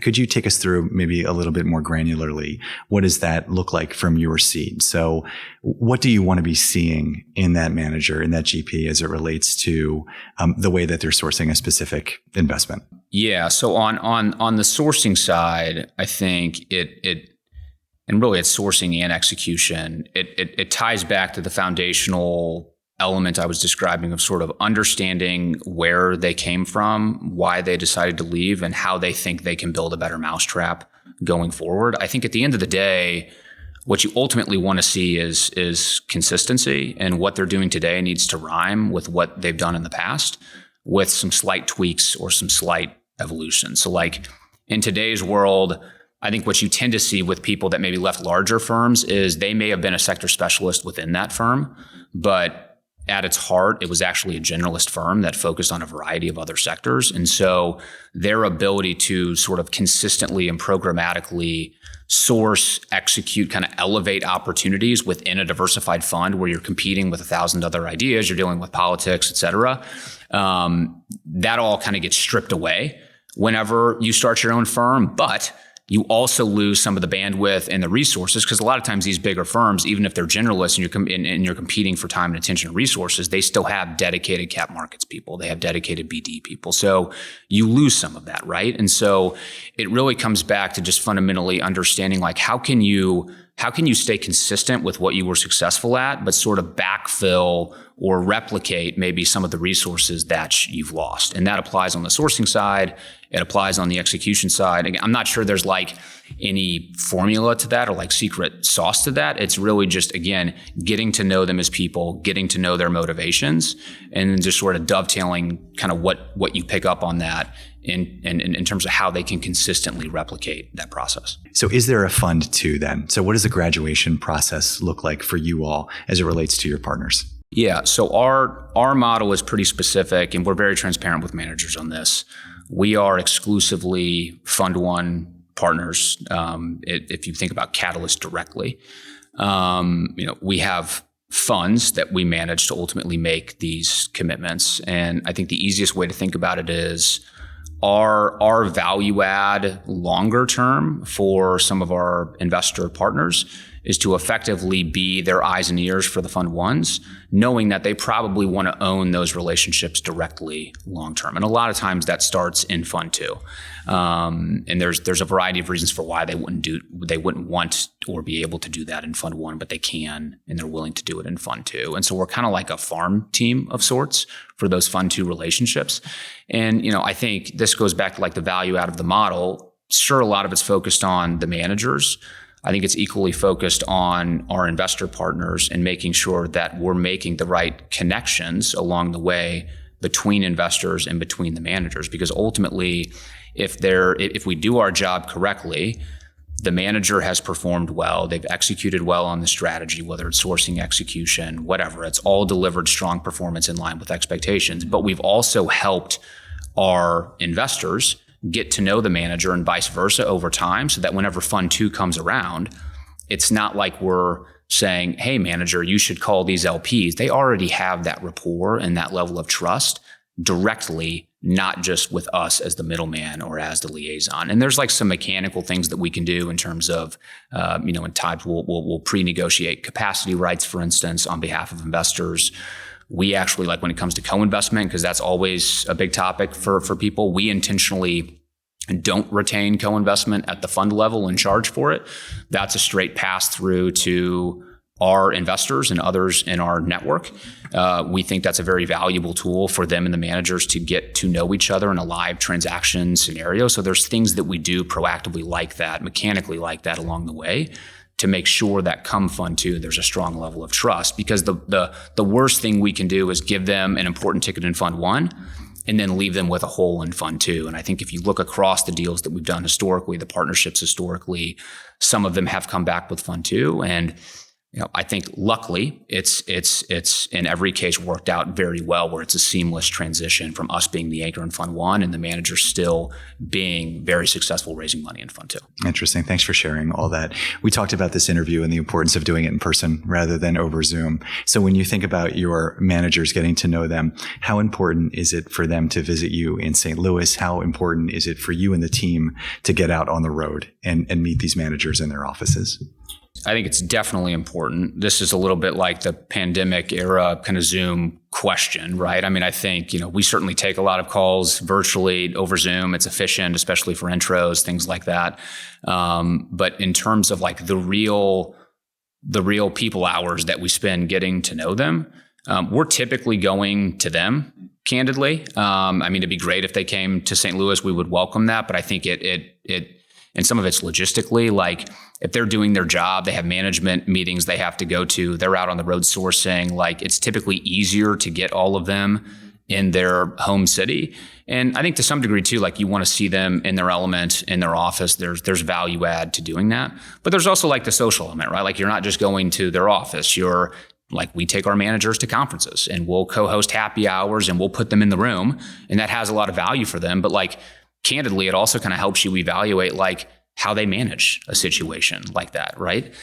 could you take us through maybe a little bit more granularly? What does that look like from your seat? So what do you want to be seeing in that manager, in that GP, as it relates to the way that they're sourcing a specific investment? Yeah. So on the sourcing side, I think and really it's sourcing and execution. It ties back to the foundational element I was describing of sort of understanding where they came from, why they decided to leave, and how they think they can build a better mousetrap going forward. I think at the end of the day, what you ultimately want to see is consistency, and what they're doing today needs to rhyme with what they've done in the past with some slight tweaks or some slight evolution. So like in today's world, I think what you tend to see with people that maybe left larger firms is they may have been a sector specialist within that firm, but at its heart, it was actually a generalist firm that focused on a variety of other sectors. And so their ability to sort of consistently and programmatically source, execute, kind of elevate opportunities within a diversified fund where you're competing with 1,000 other ideas, you're dealing with politics, et cetera, that all kind of gets stripped away whenever you start your own firm. But you also lose some of the bandwidth and the resources, because a lot of times these bigger firms, even if they're generalists and you're competing for time and attention and resources, they still have dedicated cap markets people. They have dedicated BD people. So you lose some of that, right? And so it really comes back to just fundamentally understanding like how can you stay consistent with what you were successful at, but sort of backfill or replicate maybe some of the resources that you've lost. And that applies on the sourcing side. It applies on the execution side. Again, I'm not sure there's like any formula to that or like secret sauce to that. It's really just, again, getting to know them as people, getting to know their motivations, and then just sort of dovetailing kind of what you pick up on that in terms of how they can consistently replicate that process. So is there a fund too then? So what does the graduation process look like for you all as it relates to your partners? Yeah, so our model is pretty specific, and we're very transparent with managers on this. We are exclusively Fund 1 partners. If you think about Catalyst directly, we have funds that we manage to ultimately make these commitments. And I think the easiest way to think about it is our value add longer term for some of our investor partners is to effectively be their eyes and ears for the Fund 1s, knowing that they probably want to own those relationships directly long term. And a lot of times that starts in Fund 2. And there's a variety of reasons for why they wouldn't want or be able to do that in Fund 1, but they can, and they're willing to do it in Fund 2. And so we're kind of like a farm team of sorts for those Fund 2 relationships. And, I think this goes back to like the value out of the model. Sure, a lot of it's focused on the managers. I think it's equally focused on our investor partners and making sure that we're making the right connections along the way between investors and between the managers. Because ultimately, if we do our job correctly, the manager has performed well, they've executed well on the strategy, whether it's sourcing, execution, whatever, it's all delivered strong performance in line with expectations. But we've also helped our investors get to know the manager and vice versa over time, so that whenever Fund 2 comes around, it's not like we're saying, hey, manager, you should call these LPs. They already have that rapport and that level of trust directly, not just with us as the middleman or as the liaison. And there's like some mechanical things that we can do in terms of, in times we'll pre-negotiate capacity rights, for instance, on behalf of investors. We actually, like when it comes to co-investment, because that's always a big topic for people, we intentionally don't retain co-investment at the fund level and charge for it. That's a straight pass through to our investors and others in our network. We think that's a very valuable tool for them and the managers to get to know each other in a live transaction scenario. So there's things that we do proactively like that, mechanically like that along the way, to make sure that come Fund 2, there's a strong level of trust. Because the worst thing we can do is give them an important ticket in Fund 1 and then leave them with a hole in Fund 2. And I think if you look across the deals that we've done historically, the partnerships historically, some of them have come back with Fund 2. And I think luckily it's in every case worked out very well, where it's a seamless transition from us being the anchor in Fund 1 and the manager still being very successful raising money in Fund 2. Interesting. Thanks for sharing all that. We talked about this interview and the importance of doing it in person rather than over Zoom. So when you think about your managers, getting to know them, how important is it for them to visit you in St. Louis? How important is it for you and the team to get out on the road and meet these managers in their offices? I think it's definitely important. This is a little bit like the pandemic era kind of Zoom question, right? I mean, I think, we certainly take a lot of calls virtually over Zoom. It's efficient, especially for intros, things like that. But in terms of like the real people hours that we spend getting to know them, we're typically going to them, candidly. It'd be great if they came to St. Louis, we would welcome that. But I think it and some of it's logistically, like if they're doing their job, they have management meetings they have to go to, they're out on the road sourcing, like it's typically easier to get all of them in their home city. And I think to some degree too, like you want to see them in their element, in their office. There's value add to doing that. But there's also like the social element, right? Like you're not just going to their office. You're like, we take our managers to conferences and we'll co-host happy hours and we'll put them in the room. And that has a lot of value for them. But like, candidly, it also kind of helps you evaluate like how they manage a situation like that, right?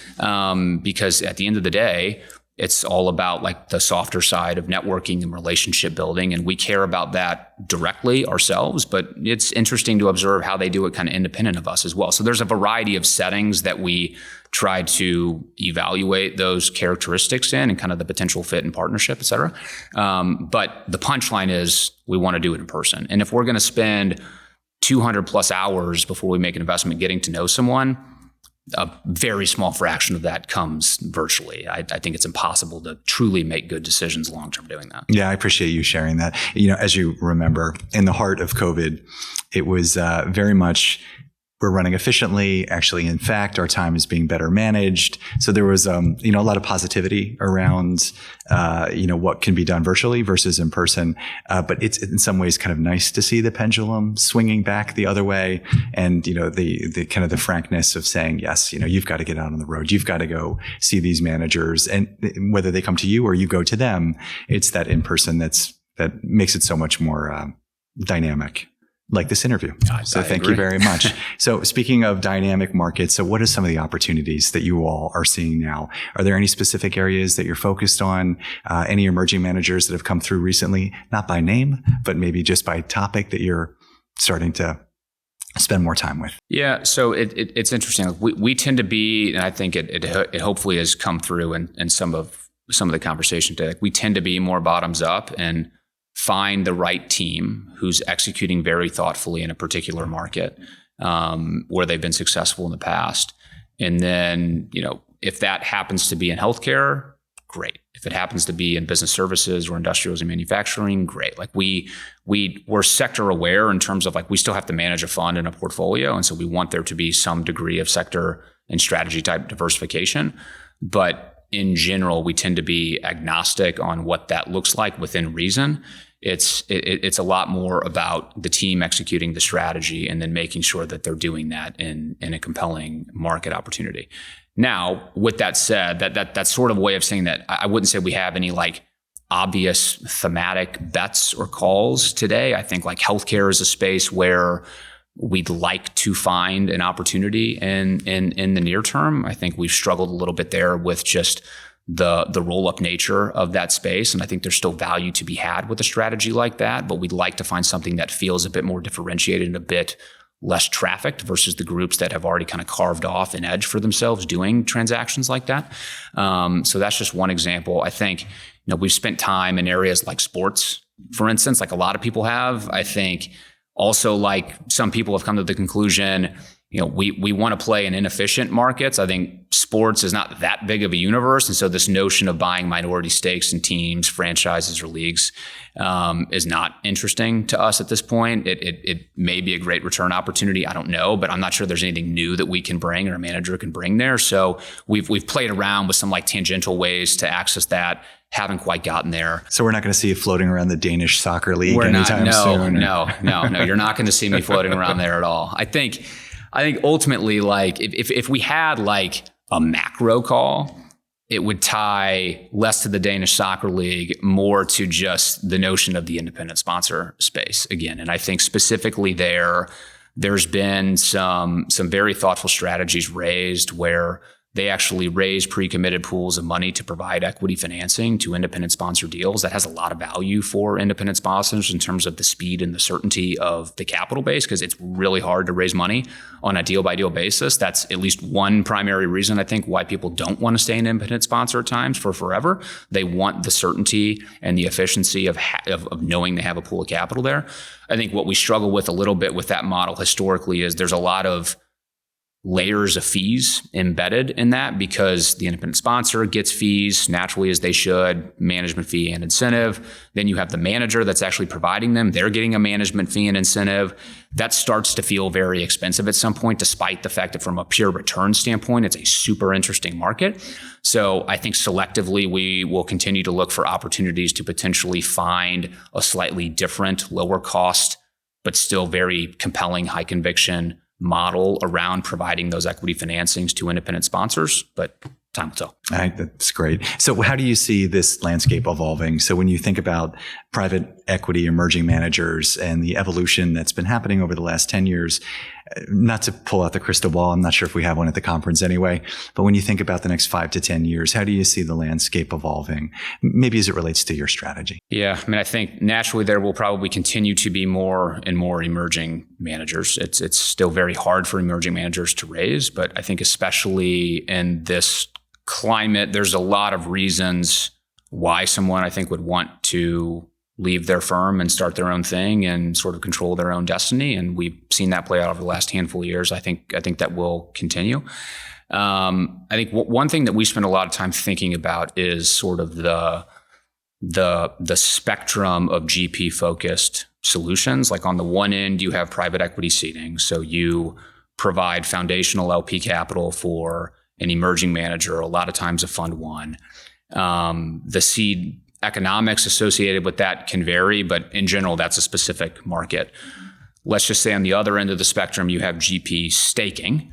Because at the end of the day, it's all about like the softer side of networking and relationship building. And we care about that directly ourselves, but it's interesting to observe how they do it kind of independent of us as well. So there's a variety of settings that we try to evaluate those characteristics in and kind of the potential fit and partnership, et cetera. But the punchline is we want to do it in person. And if we're going to spend 200 plus hours before we make an investment getting to know someone, a very small fraction of that comes virtually. I think it's impossible to truly make good decisions long-term doing that. Yeah, I appreciate you sharing that. As you remember, in the heart of COVID, it was very much we're running efficiently. Actually, in fact, our time is being better managed. So there was, a lot of positivity around, what can be done virtually versus in person. But it's in some ways kind of nice to see the pendulum swinging back the other way. And, the kind of the frankness of saying, yes, you've got to get out on the road. You've got to go see these managers. And whether they come to you or you go to them, it's that in person that makes it so much more dynamic. Like this interview. So thank you very much. So speaking of dynamic markets, so what are some of the opportunities that you all are seeing now? Are there any specific areas that you're focused on? Any emerging managers that have come through recently, not by name, but maybe just by topic that you're starting to spend more time with? Yeah. So it's interesting. We tend to be, and I think it hopefully has come through in some of the conversation today. We tend to be more bottoms up and find the right team who's executing very thoughtfully in a particular market where they've been successful in the past. And then, if that happens to be in healthcare, great. If it happens to be in business services or industrials and manufacturing, great. Like we're sector aware in terms of like we still have to manage a fund and a portfolio. And so we want there to be some degree of sector and strategy type diversification. But in general, we tend to be agnostic on what that looks like within reason. It's a lot more about the team executing the strategy and then making sure that they're doing that in a compelling market opportunity. Now, with that said, that's sort of a way of saying that I wouldn't say we have any like obvious thematic bets or calls today. I think like healthcare is a space where we'd like to find an opportunity in the near term. I think we've struggled a little bit there with just the roll-up nature of that space. And I think there's still value to be had with a strategy like that, but we'd like to find something that feels a bit more differentiated and a bit less trafficked versus the groups that have already kind of carved off an edge for themselves doing transactions like that. So that's just one example. I think, we've spent time in areas like sports, for instance, like a lot of people have. I think also like some people have come to the conclusion we want to play in inefficient markets. I think sports is not that big of a universe. And so this notion of buying minority stakes in teams, franchises, or leagues is not interesting to us at this point. It may be a great return opportunity. I don't know, but I'm not sure there's anything new that we can bring or a manager can bring there. So we've played around with some like tangential ways to access that. Haven't quite gotten there. So we're not going to see you floating around the Danish soccer league anytime soon? No. You're not going to see me floating around there at all. I think ultimately, like if we had like a macro call, it would tie less to the Danish soccer league, more to just the notion of the independent sponsor space again. And I think specifically there's been some very thoughtful strategies raised where they actually raise pre-committed pools of money to provide equity financing to independent sponsor deals. That has a lot of value for independent sponsors in terms of the speed and the certainty of the capital base, because it's really hard to raise money on a deal-by-deal basis. That's at least one primary reason, I think, why people don't want to stay an independent sponsor at times for forever. They want the certainty and the efficiency of knowing they have a pool of capital there. I think what we struggle with a little bit with that model historically is there's a lot of layers of fees embedded in that, because the independent sponsor gets fees naturally, as they should, management fee and incentive. Then you have the manager that's actually providing them. They're getting a management fee and incentive. That starts to feel very expensive at some point, despite the fact that from a pure return standpoint, it's a super interesting market. So I think selectively, we will continue to look for opportunities to potentially find a slightly different, lower cost, but still very compelling, high conviction model around providing those equity financings to independent sponsors, but time will tell. I think that's great. So how do you see this landscape evolving? So when you think about private equity emerging managers and the evolution that's been happening over the last 10 years, not to pull out the crystal ball, I'm not sure if we have one at the conference anyway, but when you think about the next 5 to 10 years, how do you see the landscape evolving? Maybe as it relates to your strategy. Yeah, I mean, I think naturally there will probably continue to be more and more emerging managers. It's still very hard for emerging managers to raise, but I think especially in this climate, there's a lot of reasons why someone, I think, would want to leave their firm and start their own thing and sort of control their own destiny. And we've seen that play out over the last handful of years. I think that will continue. I think one thing that we spend a lot of time thinking about is sort of the spectrum of GP focused solutions. Like on the one end, you have private equity seeding. So you provide foundational LP capital for an emerging manager, a lot of times a fund one. The seed economics associated with that can vary, but in general, that's a specific market. Let's just say on the other end of the spectrum, you have GP staking,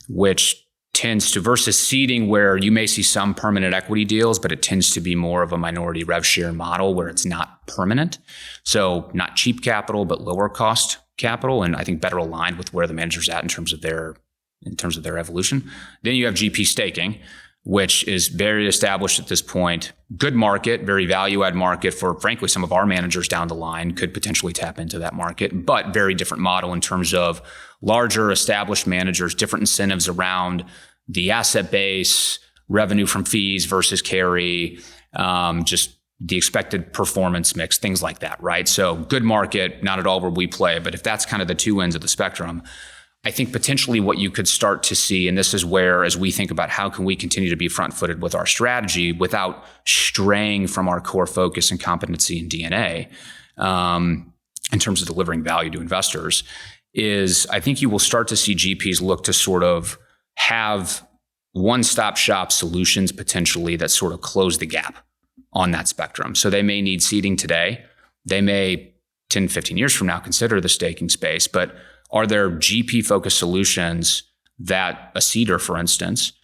which tends to, versus seeding, where you may see some permanent equity deals, but it tends to be more of a minority rev share model where it's not permanent. So not cheap capital, but lower cost capital, and I think better aligned with where the manager's at in terms of their evolution. Then you have GP staking, which is very established at this point. Good market, very value-add market for, frankly, some of our managers down the line could potentially tap into that market, but very different model in terms of larger established managers, different incentives around the asset base, revenue from fees versus carry, just the expected performance mix, things like that, right? So good market, not at all where we play, but if that's kind of the two ends of the spectrum, I think potentially what you could start to see, and this is where, as we think about how can we continue to be front-footed with our strategy without straying from our core focus and competency and DNA in terms of delivering value to investors, is I think you will start to see GPs look to sort of have one-stop shop solutions potentially that sort of close the gap on that spectrum. So they may need seeding today. They may 10, 15 years from now consider the staking space, but are there GP-focused solutions that a seeder, for instance,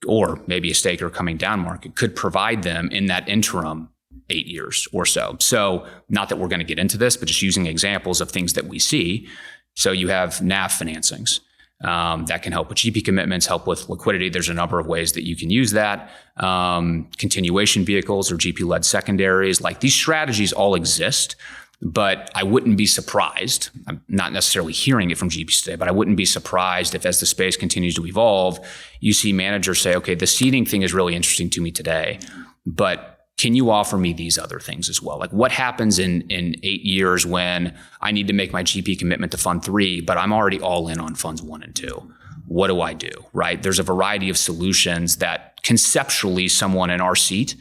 or maybe a staker coming down market could provide them in that interim 8 years or so? So not that we're going to get into this, but just using examples of things that we see. So you have NAV financings that can help with GP commitments, help with liquidity. There's a number of ways that you can use that. Continuation vehicles or GP-led secondaries. Like these strategies all exist. But I wouldn't be surprised, I'm not necessarily hearing it from GPs today, but I wouldn't be surprised if as the space continues to evolve, you see managers say, okay, the seeding thing is really interesting to me today, but can you offer me these other things as well? Like what happens in 8 years when I need to make my GP commitment to fund 3, but I'm already all in on funds 1 and 2? What do I do, right? There's a variety of solutions that conceptually someone in our seat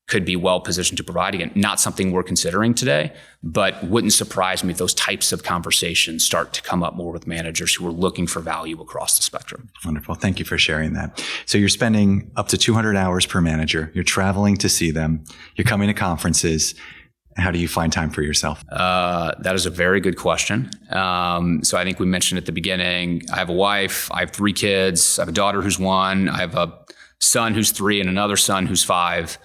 could be well positioned to provide. Again, not something we're considering today, but wouldn't surprise me if those types of conversations start to come up more with managers who are looking for value across the spectrum. Wonderful. Thank you for sharing that. So you're spending up to 200 hours per manager. You're traveling to see them. You're coming to conferences. How do you find time for yourself? That is a very good question. So I think we mentioned at the beginning, I have a wife, I have 3 kids, I have a daughter who's 1, I have a son who's 3 and another son who's 5.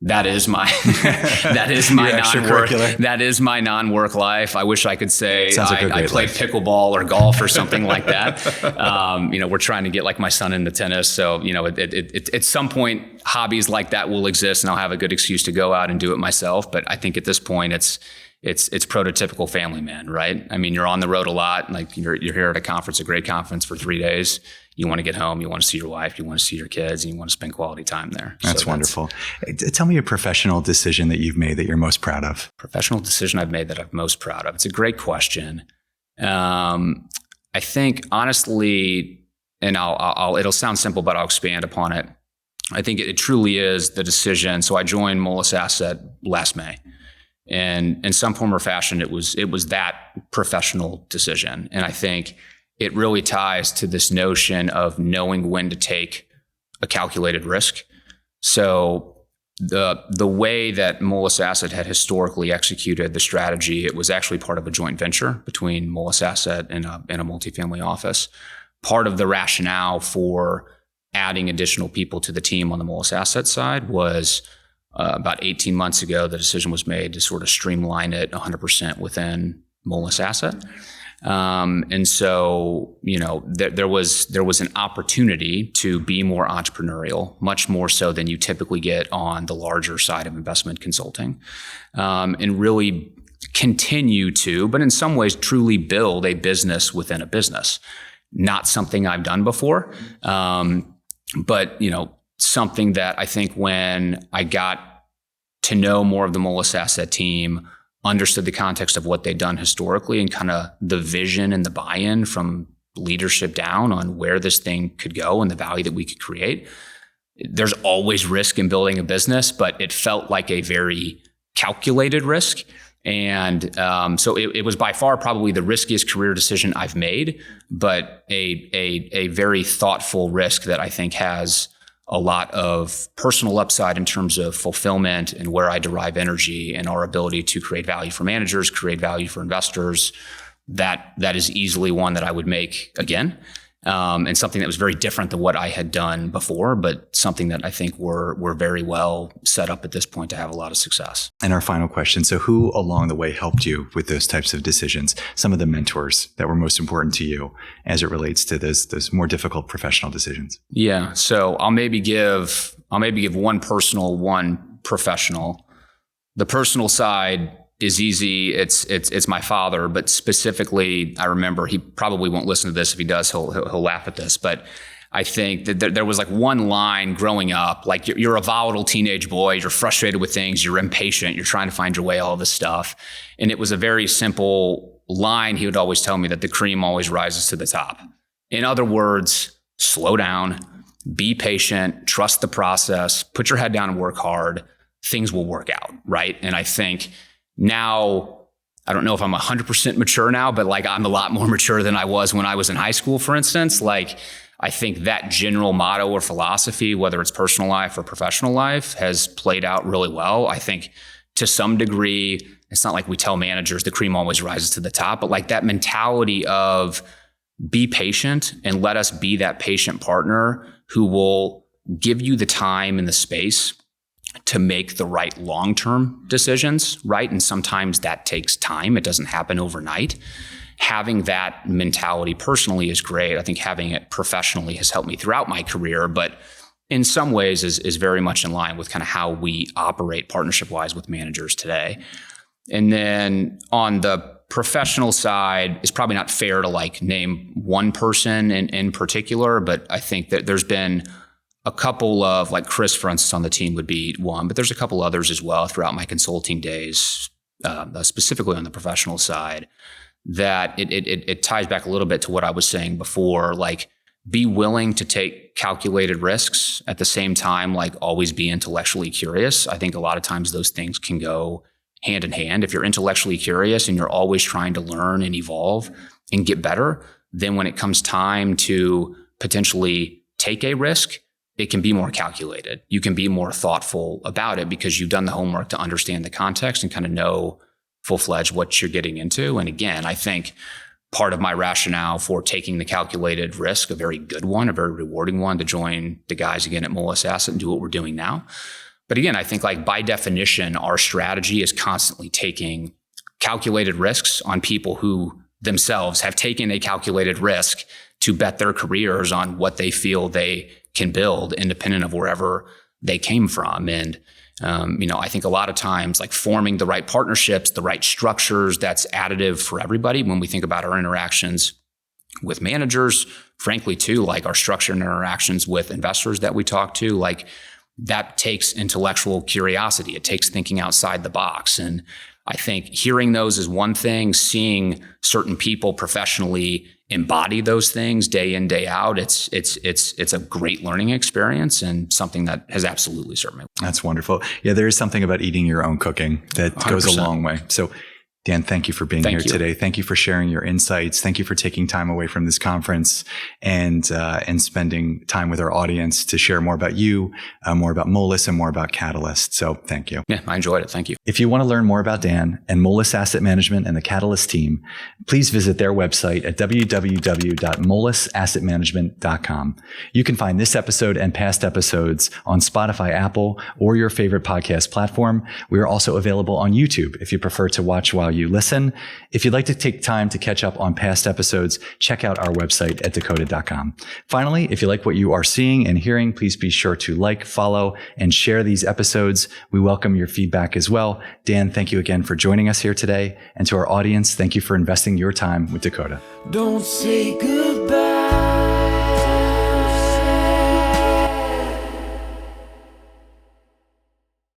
That is my non-work. That is my non-work life. I wish I could say I played pickleball or golf or something like that. We're trying to get like my son into tennis. So, at some point, hobbies like that will exist, and I'll have a good excuse to go out and do it myself. But I think at this point, it's prototypical family man, right? I mean, you're on the road a lot. Like you're here at a conference, a great conference for 3 days. You want to get home, you want to see your wife, you want to see your kids, and you want to spend quality time there. That's wonderful. Tell me a professional decision that you've made that you're most proud of. Professional decision I've made that I'm most proud of. It's a great question. I think honestly, and it'll sound simple, but I'll expand upon it. I think it truly is the decision. So I joined Moelis Asset last May. And in some form or fashion, it was that professional decision. And I think it really ties to this notion of knowing when to take a calculated risk. So the way that Moelis Asset had historically executed the strategy, it was actually part of a joint venture between Moelis Asset and a multifamily office. Part of the rationale for adding additional people to the team on the Moelis Asset side was about 18 months ago, the decision was made to sort of streamline it 100% within Moelis Asset. And so, there was an opportunity to be more entrepreneurial, much more so than you typically get on the larger side of investment consulting, and really continue to, but in some ways truly build a business within a business. Not something I've done before, but something that I think when I got to know more of the Moelis Asset team, understood the context of what they'd done historically and kind of the vision and the buy-in from leadership down on where this thing could go and the value that we could create. There's always risk in building a business, but it felt like a very calculated risk. And so it was by far probably the riskiest career decision I've made, but a very thoughtful risk that I think has a lot of personal upside in terms of fulfillment and where I derive energy and our ability to create value for managers, create value for investors. That is easily one that I would make again. And something that was very different than what I had done before, but something that I think we're very well set up at this point to have a lot of success. And our final question. So who along the way helped you with those types of decisions? Some of the mentors that were most important to you as it relates to those more difficult professional decisions? Yeah. So I'll maybe give one personal, one professional. The personal side is easy. It's my father, but specifically, I remember, he probably won't listen to this. If he does, he'll laugh at this. But I think that there was like one line growing up, like you're a volatile teenage boy, you're frustrated with things, you're impatient, you're trying to find your way, all this stuff. And it was a very simple line he would always tell me, that the cream always rises to the top. In other words, slow down, be patient, trust the process, put your head down and work hard. Things will work out, right? And I think now, I don't know if I'm 100% mature now, but like I'm a lot more mature than I was when I was in high school, for instance. Like I think that general motto or philosophy, whether it's personal life or professional life, has played out really well. I think to some degree, it's not like we tell managers the cream always rises to the top, but like that mentality of be patient and let us be that patient partner who will give you the time and the space to make the right long-term decisions, right? And sometimes that takes time. It doesn't happen overnight. Having that mentality personally is great. I think having it professionally has helped me throughout my career, but in some ways is very much in line with kind of how we operate partnership-wise with managers today. And then on the professional side, it's probably not fair to like name one person in particular, but I think that there's been a couple of, like Chris, for instance, on the team would be one, but there's a couple others as well throughout my consulting days, specifically on the professional side, that it ties back a little bit to what I was saying before, like be willing to take calculated risks at the same time, like always be intellectually curious. I think a lot of times those things can go hand in hand. If you're intellectually curious and you're always trying to learn and evolve and get better, then when it comes time to potentially take a risk, it can be more calculated. You can be more thoughtful about it because you've done the homework to understand the context and kind of know full-fledged what you're getting into. And again, I think part of my rationale for taking the calculated risk, a very good one, a very rewarding one, to join the guys again at Moelis Asset and do what we're doing now. But again, I think like by definition, our strategy is constantly taking calculated risks on people who themselves have taken a calculated risk to bet their careers on what they feel they can build independent of wherever they came from. And, I think a lot of times like forming the right partnerships, the right structures, that's additive for everybody. When we think about our interactions with managers, frankly, too, like our structured interactions with investors that we talk to, like that takes intellectual curiosity. It takes thinking outside the box. And I think hearing those is one thing, seeing certain people professionally embody those things day in, day out. It's a great learning experience and something that has absolutely served me. That's wonderful. Yeah, there is something about eating your own cooking that 100%. Goes a long way. So Dan, thank you for being here today. Thank you for sharing your insights. Thank you for taking time away from this conference and spending time with our audience to share more about you, more about Moelis, and more about Catalyst. So thank you. Yeah, I enjoyed it. Thank you. If you want to learn more about Dan and Moelis Asset Management and the Catalyst team, please visit their website at www.moelisassetmanagement.com. You can find this episode and past episodes on Spotify, Apple, or your favorite podcast platform. We are also available on YouTube if you prefer to watch while you listen. If you'd like to take time to catch up on past episodes, check out our website at dakota.com. Finally, if you like what you are seeing and hearing, please be sure to like, follow, and share these episodes. We welcome your feedback as well. Dan, thank you again for joining us here today. And to our audience, thank you for investing your time with Dakota. Don't say goodbye.